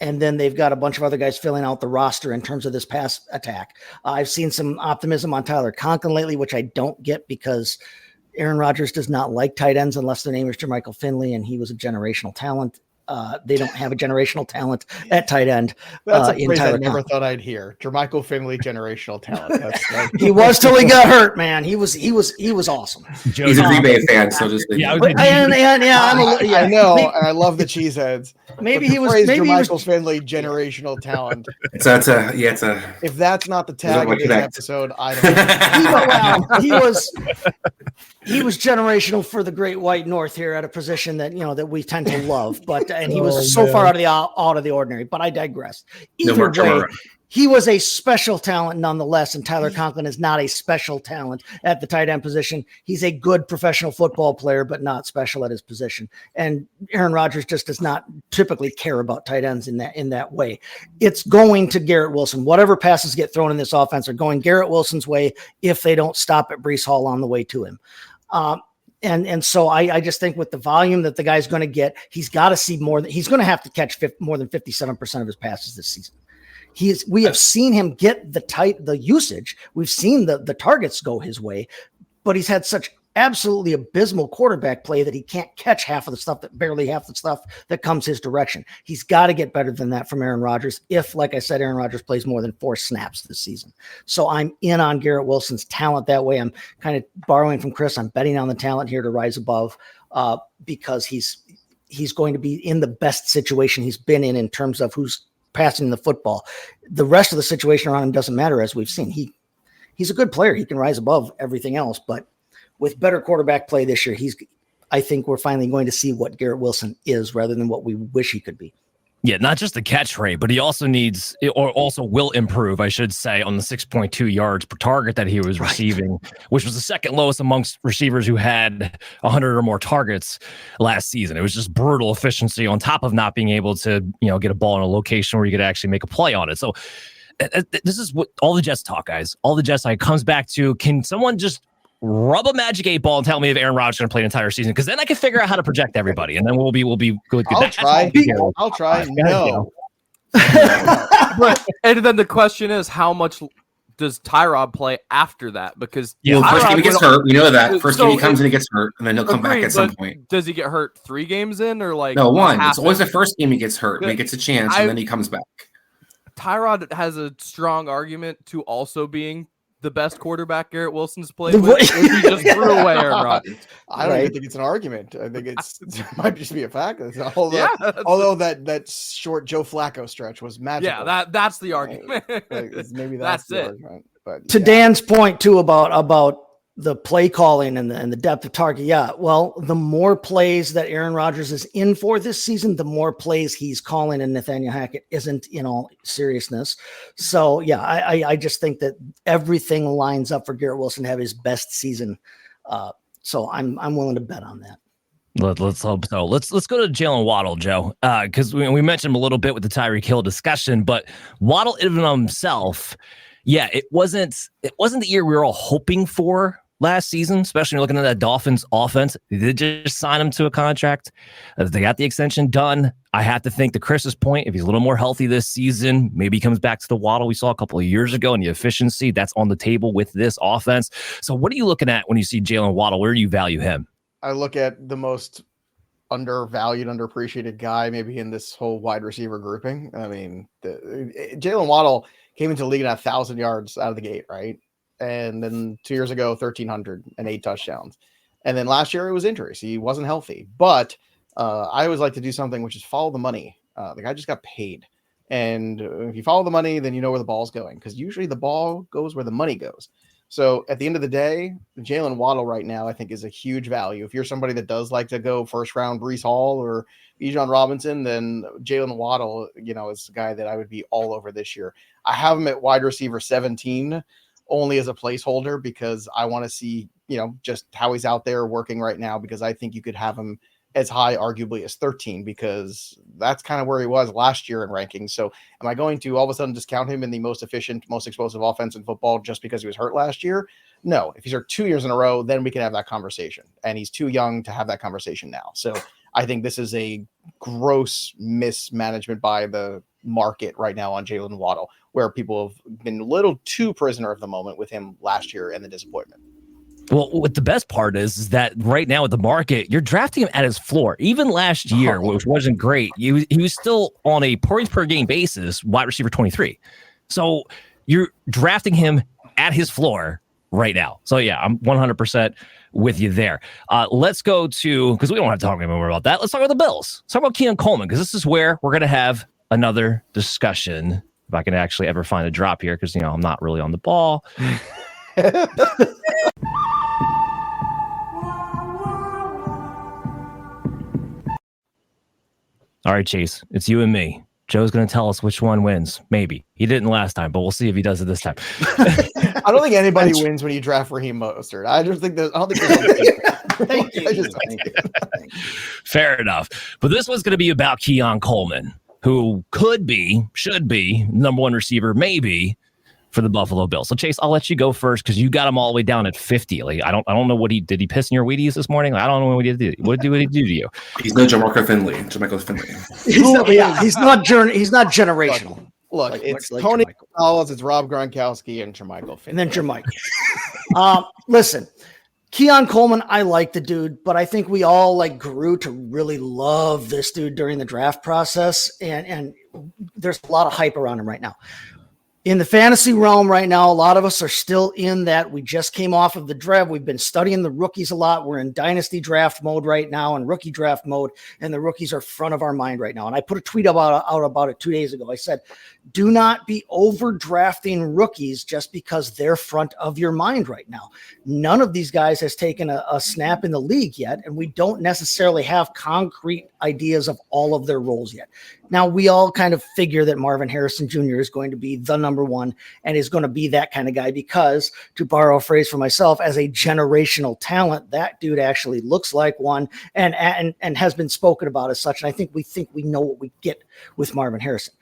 and then they've got a bunch of other guys filling out the roster in terms of this pass attack. I've seen some optimism on Tyler Conklin lately, which I don't get because Aaron Rodgers does not like tight ends unless their name is Jermichael Finley, and he was a generational talent. they don't have a generational talent at tight end. That's a in phrase I Tyler never Conklin. thought I'd hear. Jermichael Finley, generational talent. He was till he got hurt, man. He was awesome. He's a Green Bay fan, so just yeah, I know, and I love the cheeseheads. Maybe the he was. phrase Maybe Jermichael Finley, generational talent. It's a. If that's not the tag of this connect. episode, I don't know. He was generational for the Great White North here at a position that that we tend to love, but and he was so far out of the ordinary. But I digress. Either way, he was a special talent nonetheless, and Tyler Conklin is not a special talent at the tight end position. He's a good professional football player, but not special at his position. And Aaron Rodgers just does not typically care about tight ends in that way. It's going to Garrett Wilson. Whatever passes get thrown in this offense are going Garrett Wilson's way if they don't stop at Breece Hall on the way to him. And so I just think with the volume that the guy's going to get, he's got to see more. He's going to have to catch more than 57% of his passes this season. We have seen him get the usage. We've seen the targets go his way, but he's had such absolutely abysmal quarterback play that he can't catch half the stuff that comes his direction. He's got to get better than that from Aaron Rodgers. If, like I said, Aaron Rodgers plays more than 4 snaps this season. So I'm in on Garrett Wilson's talent that way. I'm kind of borrowing from Chris. I'm betting on the talent here to rise above because he's going to be in the best situation he's been in terms of who's passing the football. The rest of the situation around him doesn't matter, as we've seen. He's a good player. He can rise above everything else, but with better quarterback play this year, I think we're finally going to see what Garrett Wilson is rather than what we wish he could be. Yeah, not just the catch rate, but he also will improve, I should say, on the 6.2 yards per target that he was receiving, which was the second lowest amongst receivers who had 100 or more targets last season. It was just brutal efficiency on top of not being able to, get a ball in a location where you could actually make a play on it. So this is what all the Jets talk, guys. All the Jets talk comes back to, can someone just rub a magic 8 ball and tell me if Aaron Rodgers is going to play an entire season, because then I can figure out how to project everybody, and then we'll be good. I'll try. No. And then the question is, how much does Tyrod play after that? Because first game he gets hurt. We know that. First game he comes in, he gets hurt, and then he'll come back at some point. Does he get hurt 3 games in, or no, 1? It's always the first game he gets hurt, but he gets a chance, and then he comes back. Tyrod has a strong argument to also being the best quarterback Garrett Wilson's played with. He just threw away Aaron Rodgers. I don't even think it's an argument. I think it might just be a fact. Although that short Joe Flacco stretch was magical. Yeah, that's the argument. Maybe that's the it. argument. But to Dan's point too about the play calling and the depth of target. Yeah. Well, the more plays that Aaron Rodgers is in for this season, the more plays he's calling, and Nathaniel Hackett isn't, in all seriousness. So yeah, I just think that everything lines up for Garrett Wilson to have his best season. So I'm willing to bet on that. Let's hope so. Let's go to Jaylen Waddle, Joe, because we mentioned him a little bit with the Tyreek Hill discussion, but Waddle even himself, yeah, it wasn't the year we were all hoping for last season, especially when you're looking at that Dolphins offense. They did just sign him to a contract. They got the extension done. I have to think, to Chris's point, if he's a little more healthy this season, maybe he comes back to the Waddle we saw a couple of years ago, and the efficiency that's on the table with this offense. So what are you looking at when you see Jaylen Waddle? Where do you value him? I look at the most undervalued, underappreciated guy maybe in this whole wide receiver grouping. I mean, Jaylen Waddle came into the league at 1,000 yards out of the gate, right? And then 2 years ago, 1,300 and 8 touchdowns. And then last year it was injuries. He wasn't healthy. But I always like to do something which is follow the money. The guy just got paid. And if you follow the money, then you know where the ball's going, because usually the ball goes where the money goes. So at the end of the day, Jaylen Waddle right now, I think, is a huge value. If you're somebody that does like to go first round Breece Hall or Bijan Robinson, then Jaylen Waddle, is the guy that I would be all over this year. I have him at wide receiver 17 only as a placeholder, because I want to see, just how he's out there working right now, because I think you could have him as high arguably as 13, because that's kind of where he was last year in rankings. So am I going to all of a sudden discount him in the most efficient, most explosive offense in football just because he was hurt last year? No. If he's hurt 2 years in a row, then we can have that conversation, and he's too young to have that conversation now. So I think this is a gross mismanagement by the market right now on Jaylen Waddle, where people have been a little too prisoner of the moment with him last year and the disappointment. Well, what the best part is that right now with the market, you're drafting him at his floor. Even last year, which wasn't great, he was still on a points per game basis, wide receiver 23. So you're drafting him at his floor right now. So yeah, I'm 100% with you there. Let's go to, because we don't have to talk anymore about that. Let's talk about the Bills. Let's talk about Keon Coleman, because this is where we're going to have another discussion. If I can actually ever find a drop here, because I'm not really on the ball. All right, Chase, it's you and me. Joe's going to tell us which one wins. Maybe. He didn't last time, but we'll see if he does it this time. I don't think anybody wins when you draft Raheem Mostert. I don't think there's Thank you. Fair enough. But this one's going to be about Keon Coleman, who should be number one receiver, maybe, for the Buffalo Bills. So Chase, I'll let you go first because you got him all the way down at 50. Like I don't know what did he piss in your Wheaties this morning? I don't know what he did. What did he do to you? He's no Jermichael Finley. He's not generational. Look, it's like Tony Gonzalez, it's Rob Gronkowski, and Jermichael Finley. And then Jermichael. Listen, Keon Coleman, I like the dude, but I think we all grew to really love this dude during the draft process, and there's a lot of hype around him right now. In the fantasy realm right now, a lot of us are still in that. We just came off of the draft. We've been studying the rookies a lot. We're in dynasty draft mode right now and rookie draft mode, and the rookies are front of our mind right now. And I put a tweet out about it 2 days ago. I said, do not be overdrafting rookies just because they're front of your mind right now. None of these guys has taken a snap in the league yet, and we don't necessarily have concrete ideas of all of their roles yet. Now, we all kind of figure that Marvin Harrison Jr. is going to be the number one and is going to be that kind of guy because, to borrow a phrase from myself, as a generational talent, that dude actually looks like one and has been spoken about as such. And I think we know what we get with Marvin Harrison.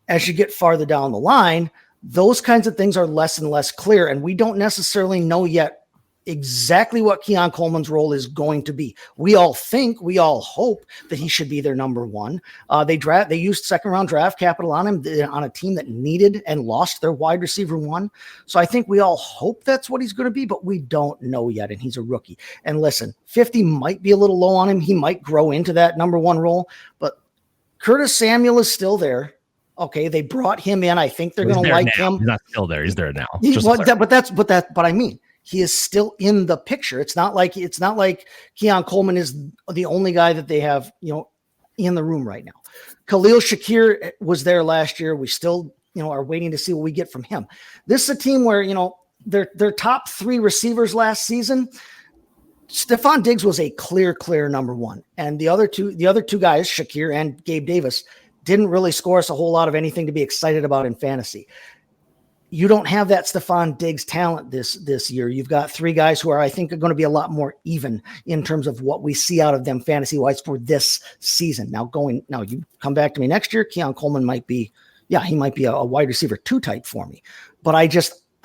As you get farther down the line, those kinds of things are less and less clear, and we don't necessarily know yet exactly what Keon Coleman's role is going to be. We all hope that he should be their number one. They used second round draft capital on him on a team that needed and lost their wide receiver one. So I think we all hope that's what he's going to be, but we don't know yet. And he's a rookie. And listen, 50 might be a little low on him. He might grow into that number one role, but Curtis Samuel is still there. Okay, they brought him in. I think they're going to like him. He's not still there. He's there now. But I mean, he is still in the picture. It's not like Keon Coleman is the only guy that they have, in the room right now. Khalil Shakir was there last year. We still, are waiting to see what we get from him. This is a team where, their top three receivers last season, Stephon Diggs was a clear number one. And the other two guys, Shakir and Gabe Davis, didn't really score us a whole lot of anything to be excited about in fantasy. You don't have that Stephon Diggs talent this year. You've got three guys who I think are going to be a lot more even in terms of what we see out of them fantasy-wise for this season. Now you come back to me next year, Keon Coleman might be a wide receiver 2 type for me. But I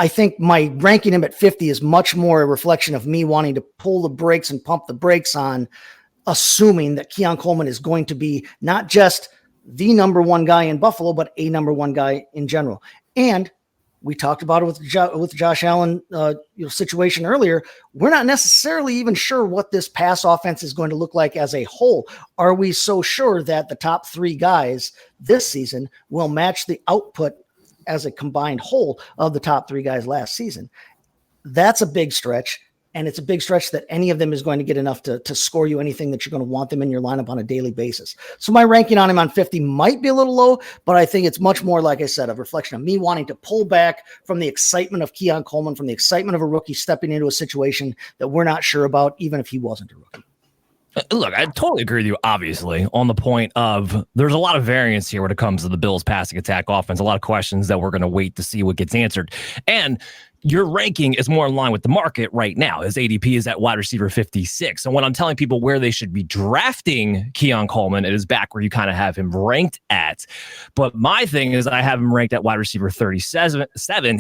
think my ranking him at 50 is much more a reflection of me wanting to pull the brakes and pump the brakes on, assuming that Keon Coleman is going to be not just the number one guy in Buffalo, but a number one guy in general. And we talked about it with Josh Allen situation earlier. We're not necessarily even sure what this pass offense is going to look like as a whole. Are we so sure that the top three guys this season will match the output as a combined whole of the top three guys last season? That's a big stretch. And it's a big stretch that any of them is going to get enough to score you anything that you're going to want them in your lineup on a daily basis. So my ranking on him on 50 might be a little low, but I think it's much more, like I said, a reflection of me wanting to pull back from the excitement of Keon Coleman, from the excitement of a rookie stepping into a situation that we're not sure about, even if he wasn't a rookie. Look, I totally agree with you, obviously, on the point of there's a lot of variance here when it comes to the Bills' passing attack offense, a lot of questions that we're going to wait to see what gets answered. And your ranking is more in line with the market right now. His ADP is at wide receiver 56. And when I'm telling people where they should be drafting Keon Coleman, it is back where you kind of have him ranked at. But my thing is I have him ranked at wide receiver 37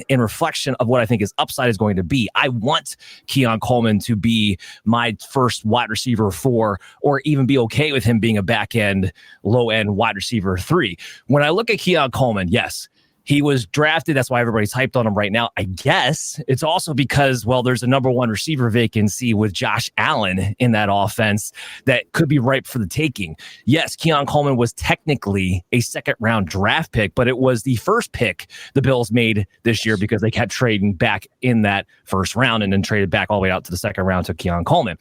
in reflection of what I think his upside is going to be. I want Keon Coleman to be my first wide receiver 4, or even be okay with him being a back end, low end wide receiver 3. When I look at Keon Coleman, yes, He was drafted. That's why everybody's hyped on him right now. I guess it's also because, well, there's a number one receiver vacancy with Josh Allen in that offense that could be ripe for the taking. Yes, Keon Coleman was technically a second-round draft pick, but it was the first pick the Bills made this year because they kept trading back in that first round and then traded back all the way out to the second round to Keon Coleman.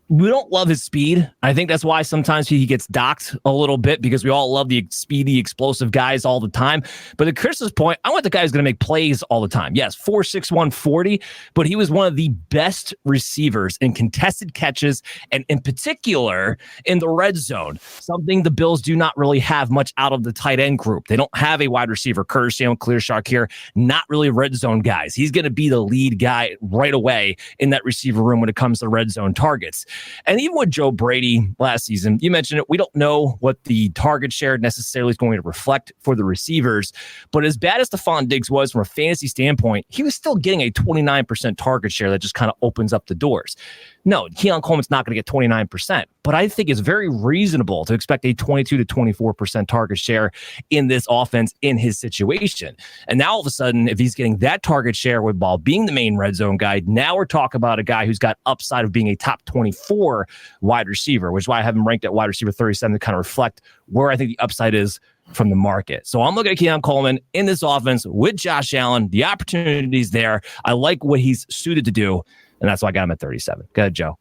We don't love his speed. I think that's why sometimes he gets docked a little bit because we all love the speedy, explosive guys all the time. But to Chris's point, I want the guy who's going to make plays all the time. Yes, 4'6", 140, but he was one of the best receivers in contested catches and in particular in the red zone, something the Bills do not really have much out of the tight end group. They don't have a wide receiver, Curtis Samuel, Khalil Shakir, not really red zone guys. He's going to be the lead guy right away in that receiver room when it comes to red zone targets. And even with Joe Brady last season, you mentioned it, we don't know what the target share necessarily is going to reflect for the receivers. But as bad as Stephon Diggs was from a fantasy standpoint, he was still getting a 29% target share that just kind of opens up the doors. No, Keon Coleman's not going to get 29%, but I think it's very reasonable to expect a 22 to 24% target share in this offense in his situation. And now all of a sudden, if he's getting that target share with Ball being the main red zone guy, now we're talking about a guy who's got upside of being a top 24 wide receiver, which is why I have him ranked at wide receiver 37 to kind of reflect where I think the upside is from the market. So I'm looking at Keon Coleman in this offense with Josh Allen. The opportunity's there. I like what he's suited to do. And that's why I got him at 37. Go ahead, Joe.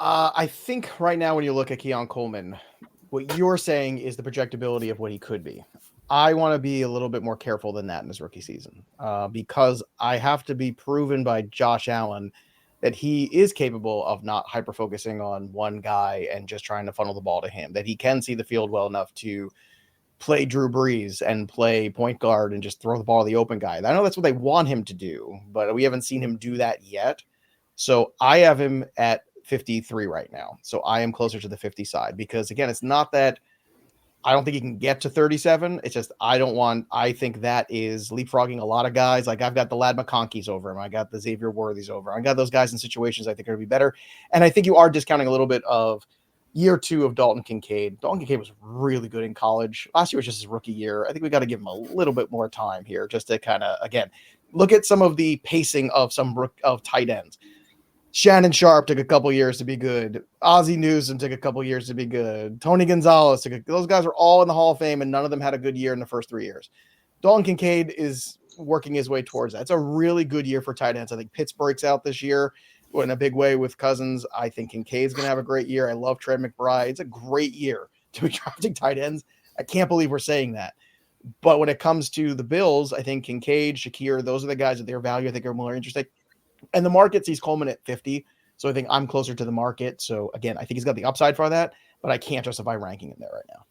I think right now when you look at Keon Coleman, what you're saying is the projectability of what he could be. I want to be a little bit more careful than that in his rookie season because I have to be proven by Josh Allen that he is capable of not hyper-focusing on one guy and just trying to funnel the ball to him, that he can see the field well enough to play Drew Brees and play point guard and just throw the ball to the open guy. I know that's what they want him to do, but we haven't seen him do that yet. So I have him at 53 right now. So I am closer to the 50 side because, again, it's not that I don't think he can get to 37. It's just I think that is leapfrogging a lot of guys. Like I've got the Lad McConkeys over him. I got the Xavier Worthies over. I got those guys in situations I think are going to be better. And I think you are discounting a little bit of year two of Dalton Kincaid. Dalton Kincaid was really good in college. Last year was just his rookie year. I think we got to give him a little bit more time here just to kind of, again, look at some of the pacing of of tight ends. Shannon Sharp took a couple years to be good. Ozzie Newsome took a couple years to be good. Tony Gonzalez those guys are all in the Hall of Fame, and none of them had a good year in the first 3 years. Dalton Kincaid is working his way towards that. It's a really good year for tight ends. I think Pitts breaks out this year in a big way with Cousins. I think Kincaid's going to have a great year. I love Trey McBride. It's a great year to be drafting tight ends. I can't believe we're saying that. But when it comes to the Bills, I think Kincaid, Shakir, those are the guys that their value I think are more interesting. And the market sees Coleman at 50. So I think I'm closer to the market. So again, I think he's got the upside for that, but I can't justify ranking him there right now.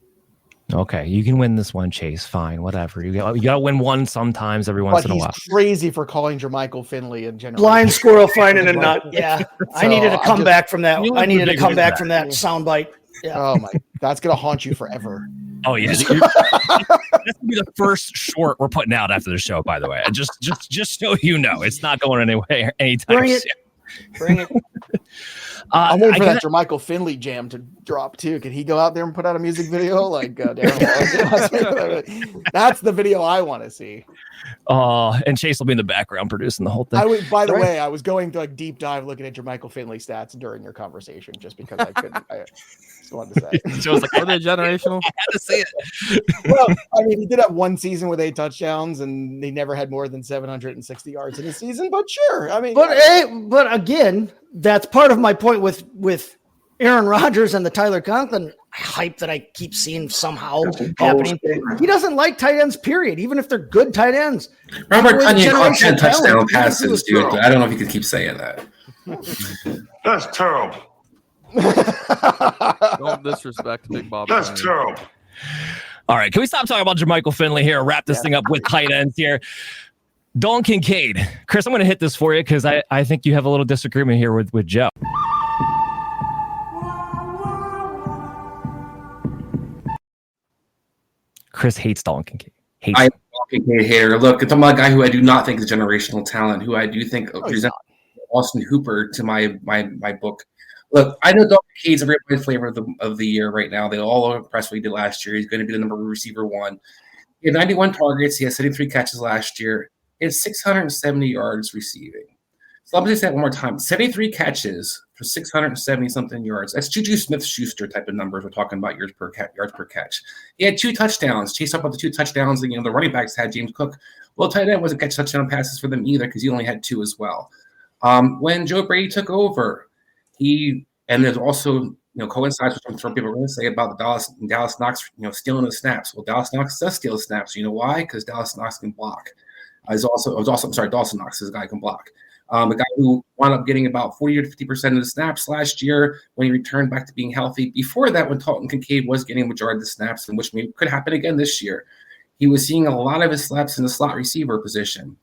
Okay, you can win this one, Chase. Fine, whatever. You got to win one sometimes every once in a while. He's crazy for calling Jermichael Finley in general. Blind squirrel finding a nut. Yeah, so I needed to come back from that. I needed to come back from that soundbite. Yeah. Oh my, that's gonna haunt you forever. Oh yeah, that's gonna be the first short we're putting out after the show. By the way, just so you know, it's not going anywhere anytime Bring soon. Bring it. I'm waiting for that Jermichael Finley jam to drop too. Can he go out there and put out a music video like Darren? That's the video I want to see. And Chase will be in the background producing the whole thing. By the way, I was going to like deep dive looking at Jermichael Finley stats during your conversation just because I couldn't. I just wanted to say. Joe's like, are they generational? I had to say it. Well, I mean, he did have one season with 8 touchdowns, and he never had more than 760 yards in a season. But sure, I mean, but again, that's part of my point with Aaron Rodgers and the Tyler Conklin hype that I keep seeing somehow happening. He doesn't like tight ends, period, even if they're good tight ends. Robert Tonyan caught 10 touchdown passes, dude. I don't know if you could keep saying that. That's terrible. Don't disrespect Big Bob. That's terrible. All right, can we stop talking about Jermichael Finley here? Wrap this thing up with tight ends here. Dalton Kincaid. Chris, I'm going to hit this for you because I think you have a little disagreement here with Joe. Chris hates Dalton Kincaid. I'm a Dalton Kincaid hater. Look, it's a guy who I do not think is a generational talent, who I do think presents Austin Hooper to my book. Look, I know Dalton Kincaid's everybody's flavor of the year right now. They all are impressed what he did last year. He's going to be the number receiver one. He had 91 targets. He had 73 catches last year. He had 670 yards receiving. So let me say that one more time. 73 catches for 670-something yards. That's Juju Smith-Schuster type of numbers we're talking about, yards per catch. He had 2 touchdowns. Chase up with the 2 touchdowns that the running backs had, James Cook. Well, tight end wasn't catch touchdown passes for them either because he only had 2 as well. When Joe Brady took over, and there's also coincides with what some people are going to say about the Dallas Knox stealing the snaps. Well, Dallas Knox does steal the snaps. You know why? Because Dallas Knox can block. Dawson Knox is a guy who can block. A guy who wound up getting about 40 to 50% of the snaps last year when he returned back to being healthy. Before that, when Dalton Kincaid was getting a majority of the snaps, and which maybe could happen again this year, he was seeing a lot of his snaps in the slot receiver position.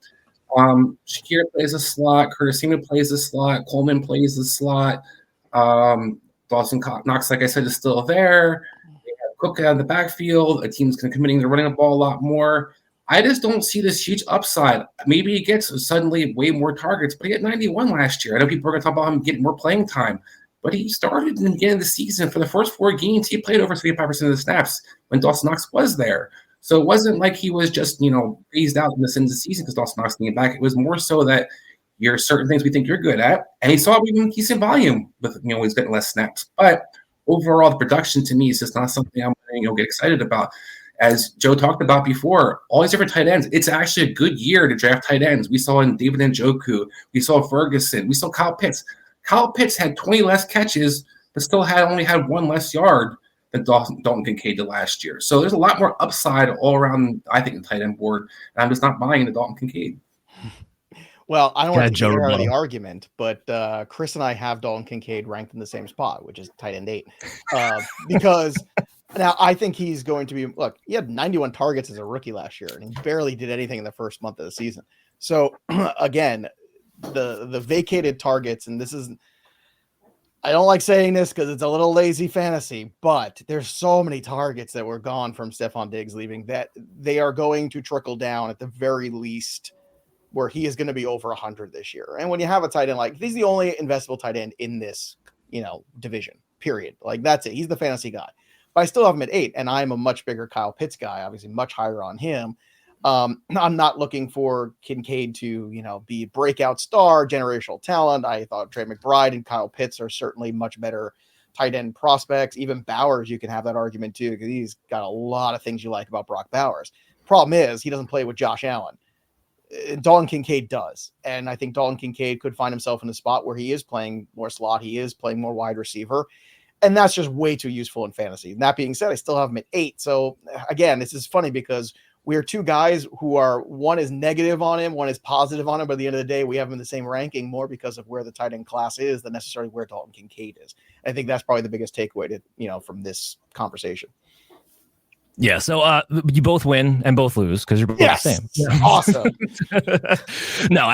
Shakir plays a slot. Curtis Samuel plays a slot. Coleman plays the slot. Dawson Knox, like I said, is still there. They have Cook out in the backfield. A team's committing to running the ball a lot more. I just don't see this huge upside. Maybe he gets suddenly way more targets, but he had 91 last year. I know people are going to talk about him getting more playing time, but he started in the beginning of the season. For the first 4 games, he played over 35% of the snaps when Dawson Knox was there. So it wasn't like he was just, phased out in the end of the season because Dawson Knox came back. It was more so that you're certain things we think you're good at, and he saw even decent volume with, he's getting less snaps. But overall, the production to me is just not something I'm going to get excited about. As Joe talked about before, all these different tight ends, it's actually a good year to draft tight ends. We saw in David Njoku, we saw Ferguson, we saw Kyle Pitts. Kyle Pitts had 20 less catches, but still only had 1 less yard than Dalton Kincaid did last year. So there's a lot more upside all around, I think, the tight end board. And I'm just not buying the Dalton Kincaid. Well, I don't want to get out of the argument, but Chris and I have Dalton Kincaid ranked in the same spot, which is tight end 8. Because now I think he's going to be, look, he had 91 targets as a rookie last year, and he barely did anything in the first month of the season. So again, the vacated targets, and this is, I don't like saying this because it's a little lazy fantasy, but there's so many targets that were gone from Stephon Diggs leaving that they are going to trickle down at the very least where he is going to be over 100 this year. And when you have a tight end, he's the only investable tight end in this, division, period. That's it. He's the fantasy guy. But I still have him at 8, and I'm a much bigger Kyle Pitts guy, obviously much higher on him. I'm not looking for Kincaid to, be breakout star, generational talent. I thought Trey McBride and Kyle Pitts are certainly much better tight end prospects. Even Bowers, you can have that argument too, because he's got a lot of things you like about Brock Bowers. Problem is, he doesn't play with Josh Allen. Dalton Kincaid does. And I think Dalton Kincaid could find himself in a spot where he is playing more slot. He is playing more wide receiver. And that's just way too useful in fantasy. And that being said, I still have him at 8. So again, this is funny because we are 2 guys who are, one is negative on him, one is positive on him. But at the end of the day, we have him in the same ranking more because of where the tight end class is than necessarily where Dalton Kincaid is. I think that's probably the biggest takeaway from this conversation. Yeah, so you both win and both lose because you're both the same. Yeah, awesome. No,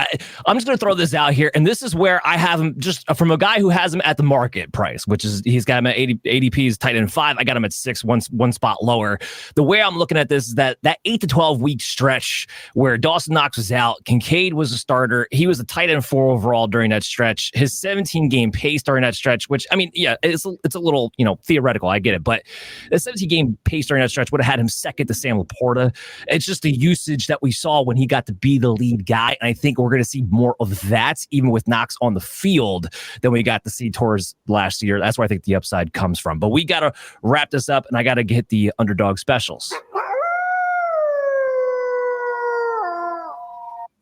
I'm just going to throw this out here, and this is where I have him just from a guy who has him at the market price, which is he's got him at ADP's tight end 5. I got him at 6, one spot lower. The way I'm looking at this is that 8 to 12 week stretch where Dawson Knox was out, Kincaid was a starter. He was a tight end 4 overall during that stretch. His 17 game pace during that stretch, which I mean, yeah, it's a little theoretical. I get it, but the 17 game pace during that stretch would have had him second to Sam Laporta. It's just the usage that we saw when he got to be the lead guy. And I think we're going to see more of that, even with Knox on the field, than we got to see towards last year. That's where I think the upside comes from. But we got to wrap this up, and I got to get the underdog specials.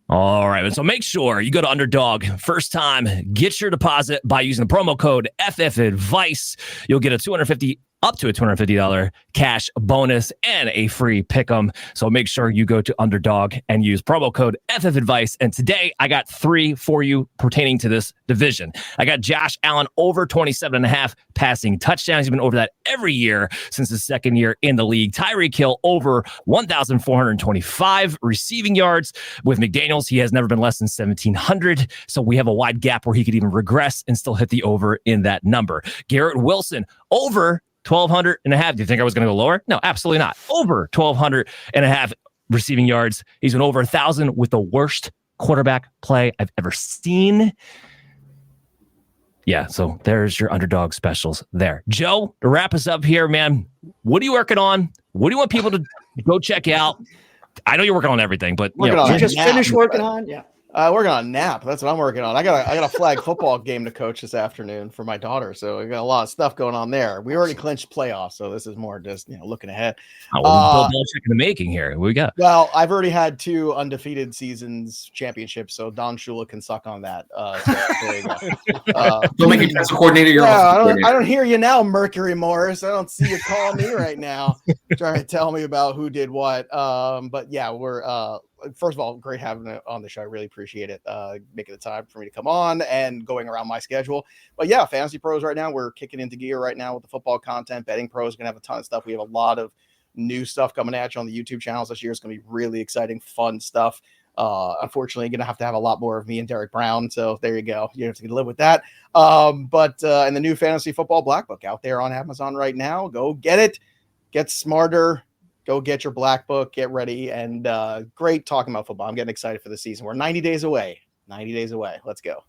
All right, so make sure you go to Underdog. First time, get your deposit by using the promo code FFAdvice. You'll get up to a $250 cash bonus and a free pick'em. So make sure you go to Underdog and use promo code FFAdvice. And today I got 3 for you pertaining to this division. I got Josh Allen over 27.5 passing touchdowns. He's been over that every year since his second year in the league. Tyreek Hill over 1,425 receiving yards. With McDaniels, he has never been less than 1,700. So we have a wide gap where he could even regress and still hit the over in that number. Garrett Wilson over 1,200.5. Do you think I was going to go lower? No, absolutely not. Over 1,200.5 receiving yards. He's been over 1,000 with the worst quarterback play I've ever seen. Yeah, so there's your Underdog specials there. Joe, to wrap us up here, man, what are you working on? What do you want people to go check out? I know you're working on everything, but you just finished working on. Yeah. Working on nap. That's what I'm working on. I got a flag football game to coach this afternoon for my daughter, so I got a lot of stuff going on there. We already clinched playoffs, so this is more just looking ahead. Bill Belichick in the making here. What we got? Well, I've already had 2 undefeated seasons championships, so Don Shula can suck on that. So there you go. Don't make a defensive coordinator. I don't hear you now, Mercury Morris. I don't see you calling me right now, trying to tell me about who did what. But yeah, we're. First of all, great having it on the show. I really appreciate it. Making the time for me to come on and going around my schedule. But yeah, Fantasy Pros right now, we're kicking into gear right now with the football content. Betting Pros is going to have a ton of stuff. We have a lot of new stuff coming at you on the YouTube channels this year. It's going to be really exciting, fun stuff. Unfortunately, going to have a lot more of me and Derek Brown. So there you go. You have to live with that. And the new Fantasy Football Black Book out there on Amazon right now. Go get it. Get smarter. Go get your black book, get ready, and great talking about football. I'm getting excited for the season. We're 90 days away. 90 days away. Let's go.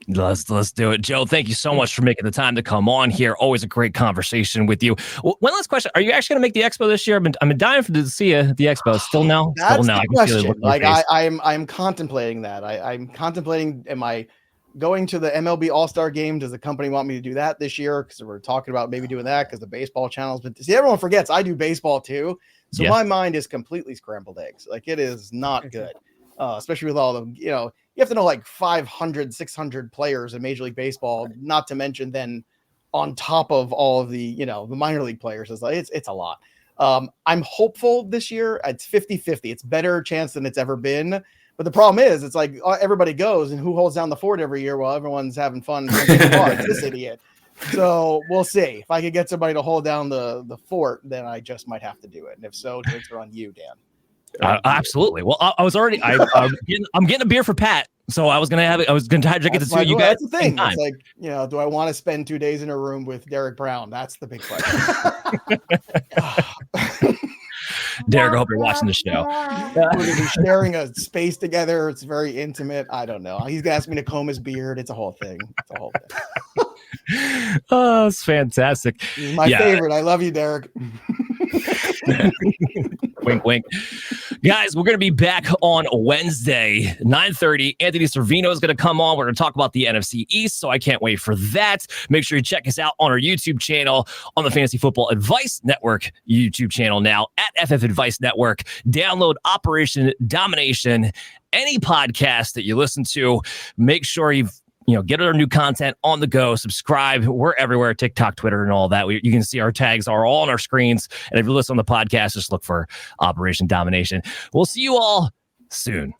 Let's do it. Joe, thank you so much for making the time to come on here. Always a great conversation with you. One last question. Are you actually going to make the expo this year? I've been dying to see you at the expo. Still no? That's still no. The question. Like I'm contemplating that. I'm contemplating, am I going to the MLB All-Star game? Does the company want me to do that this year? Because we're talking about maybe doing that because the baseball channel's been. See, everyone forgets I do baseball too. So my mind is completely scrambled eggs. Like it is not good, especially with all the, you have to know like 500, 600 players in Major League Baseball, not to mention then on top of all of the, the minor league players. It's like, it's a lot. I'm hopeful this year. It's 50-50. It's better chance than it's ever been. But the problem is it's like everybody goes and who holds down the fort every year while everyone's having fun. It's this idiot. So we'll see. If I could get somebody to hold down the fort, then I just might have to do it. And if so, drinks are on you, Dan. Absolutely. Well, I was already. I'm getting a beer for Pat, so I was gonna drink it to see you guys. That's the thing. It's like, do I want to spend 2 days in a room with Derek Brown? That's the big question. Derek, I hope you're watching the show. We're gonna be sharing a space together. It's very intimate. I don't know. He's gonna ask me to comb his beard. It's a whole thing. Oh, it's fantastic. He's my favorite. I love you, Derek. Wink, wink. Guys, we're going to be back on Wednesday, 9:30. Anthony Servino is going to come on. We're going to talk about the NFC East, so I can't wait for that. Make sure you check us out on our YouTube channel, on the Fantasy Football Advice Network YouTube channel now, at FF Advice Network. Download Operation Domination, any podcast that you listen to. Make sure you've get our new content on the go. Subscribe. We're everywhere. TikTok, Twitter, and all that. You can see our tags are all on our screens. And if you listen on the podcast, just look for Operation Domination. We'll see you all soon.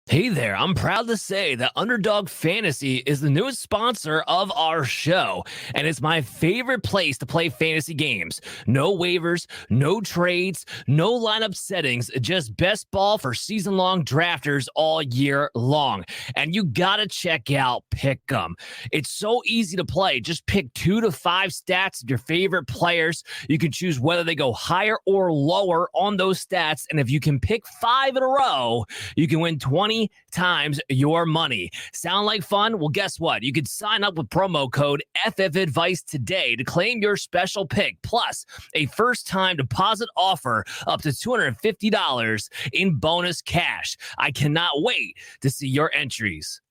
Hey there, I'm proud to say that Underdog Fantasy is the newest sponsor of our show, and it's my favorite place to play fantasy games. No waivers, no trades, no lineup settings, just best ball for season-long drafters all year long. And you gotta check out Pick'em. It's so easy to play. Just pick 2 to 5 stats of your favorite players. You can choose whether they go higher or lower on those stats, and if you can pick 5 in a row, you can win 20 times your money. Sound like fun? Well, guess what? You can sign up with promo code FFAdvice today to claim your special pick, plus a first-time deposit offer up to $250 in bonus cash. I cannot wait to see your entries.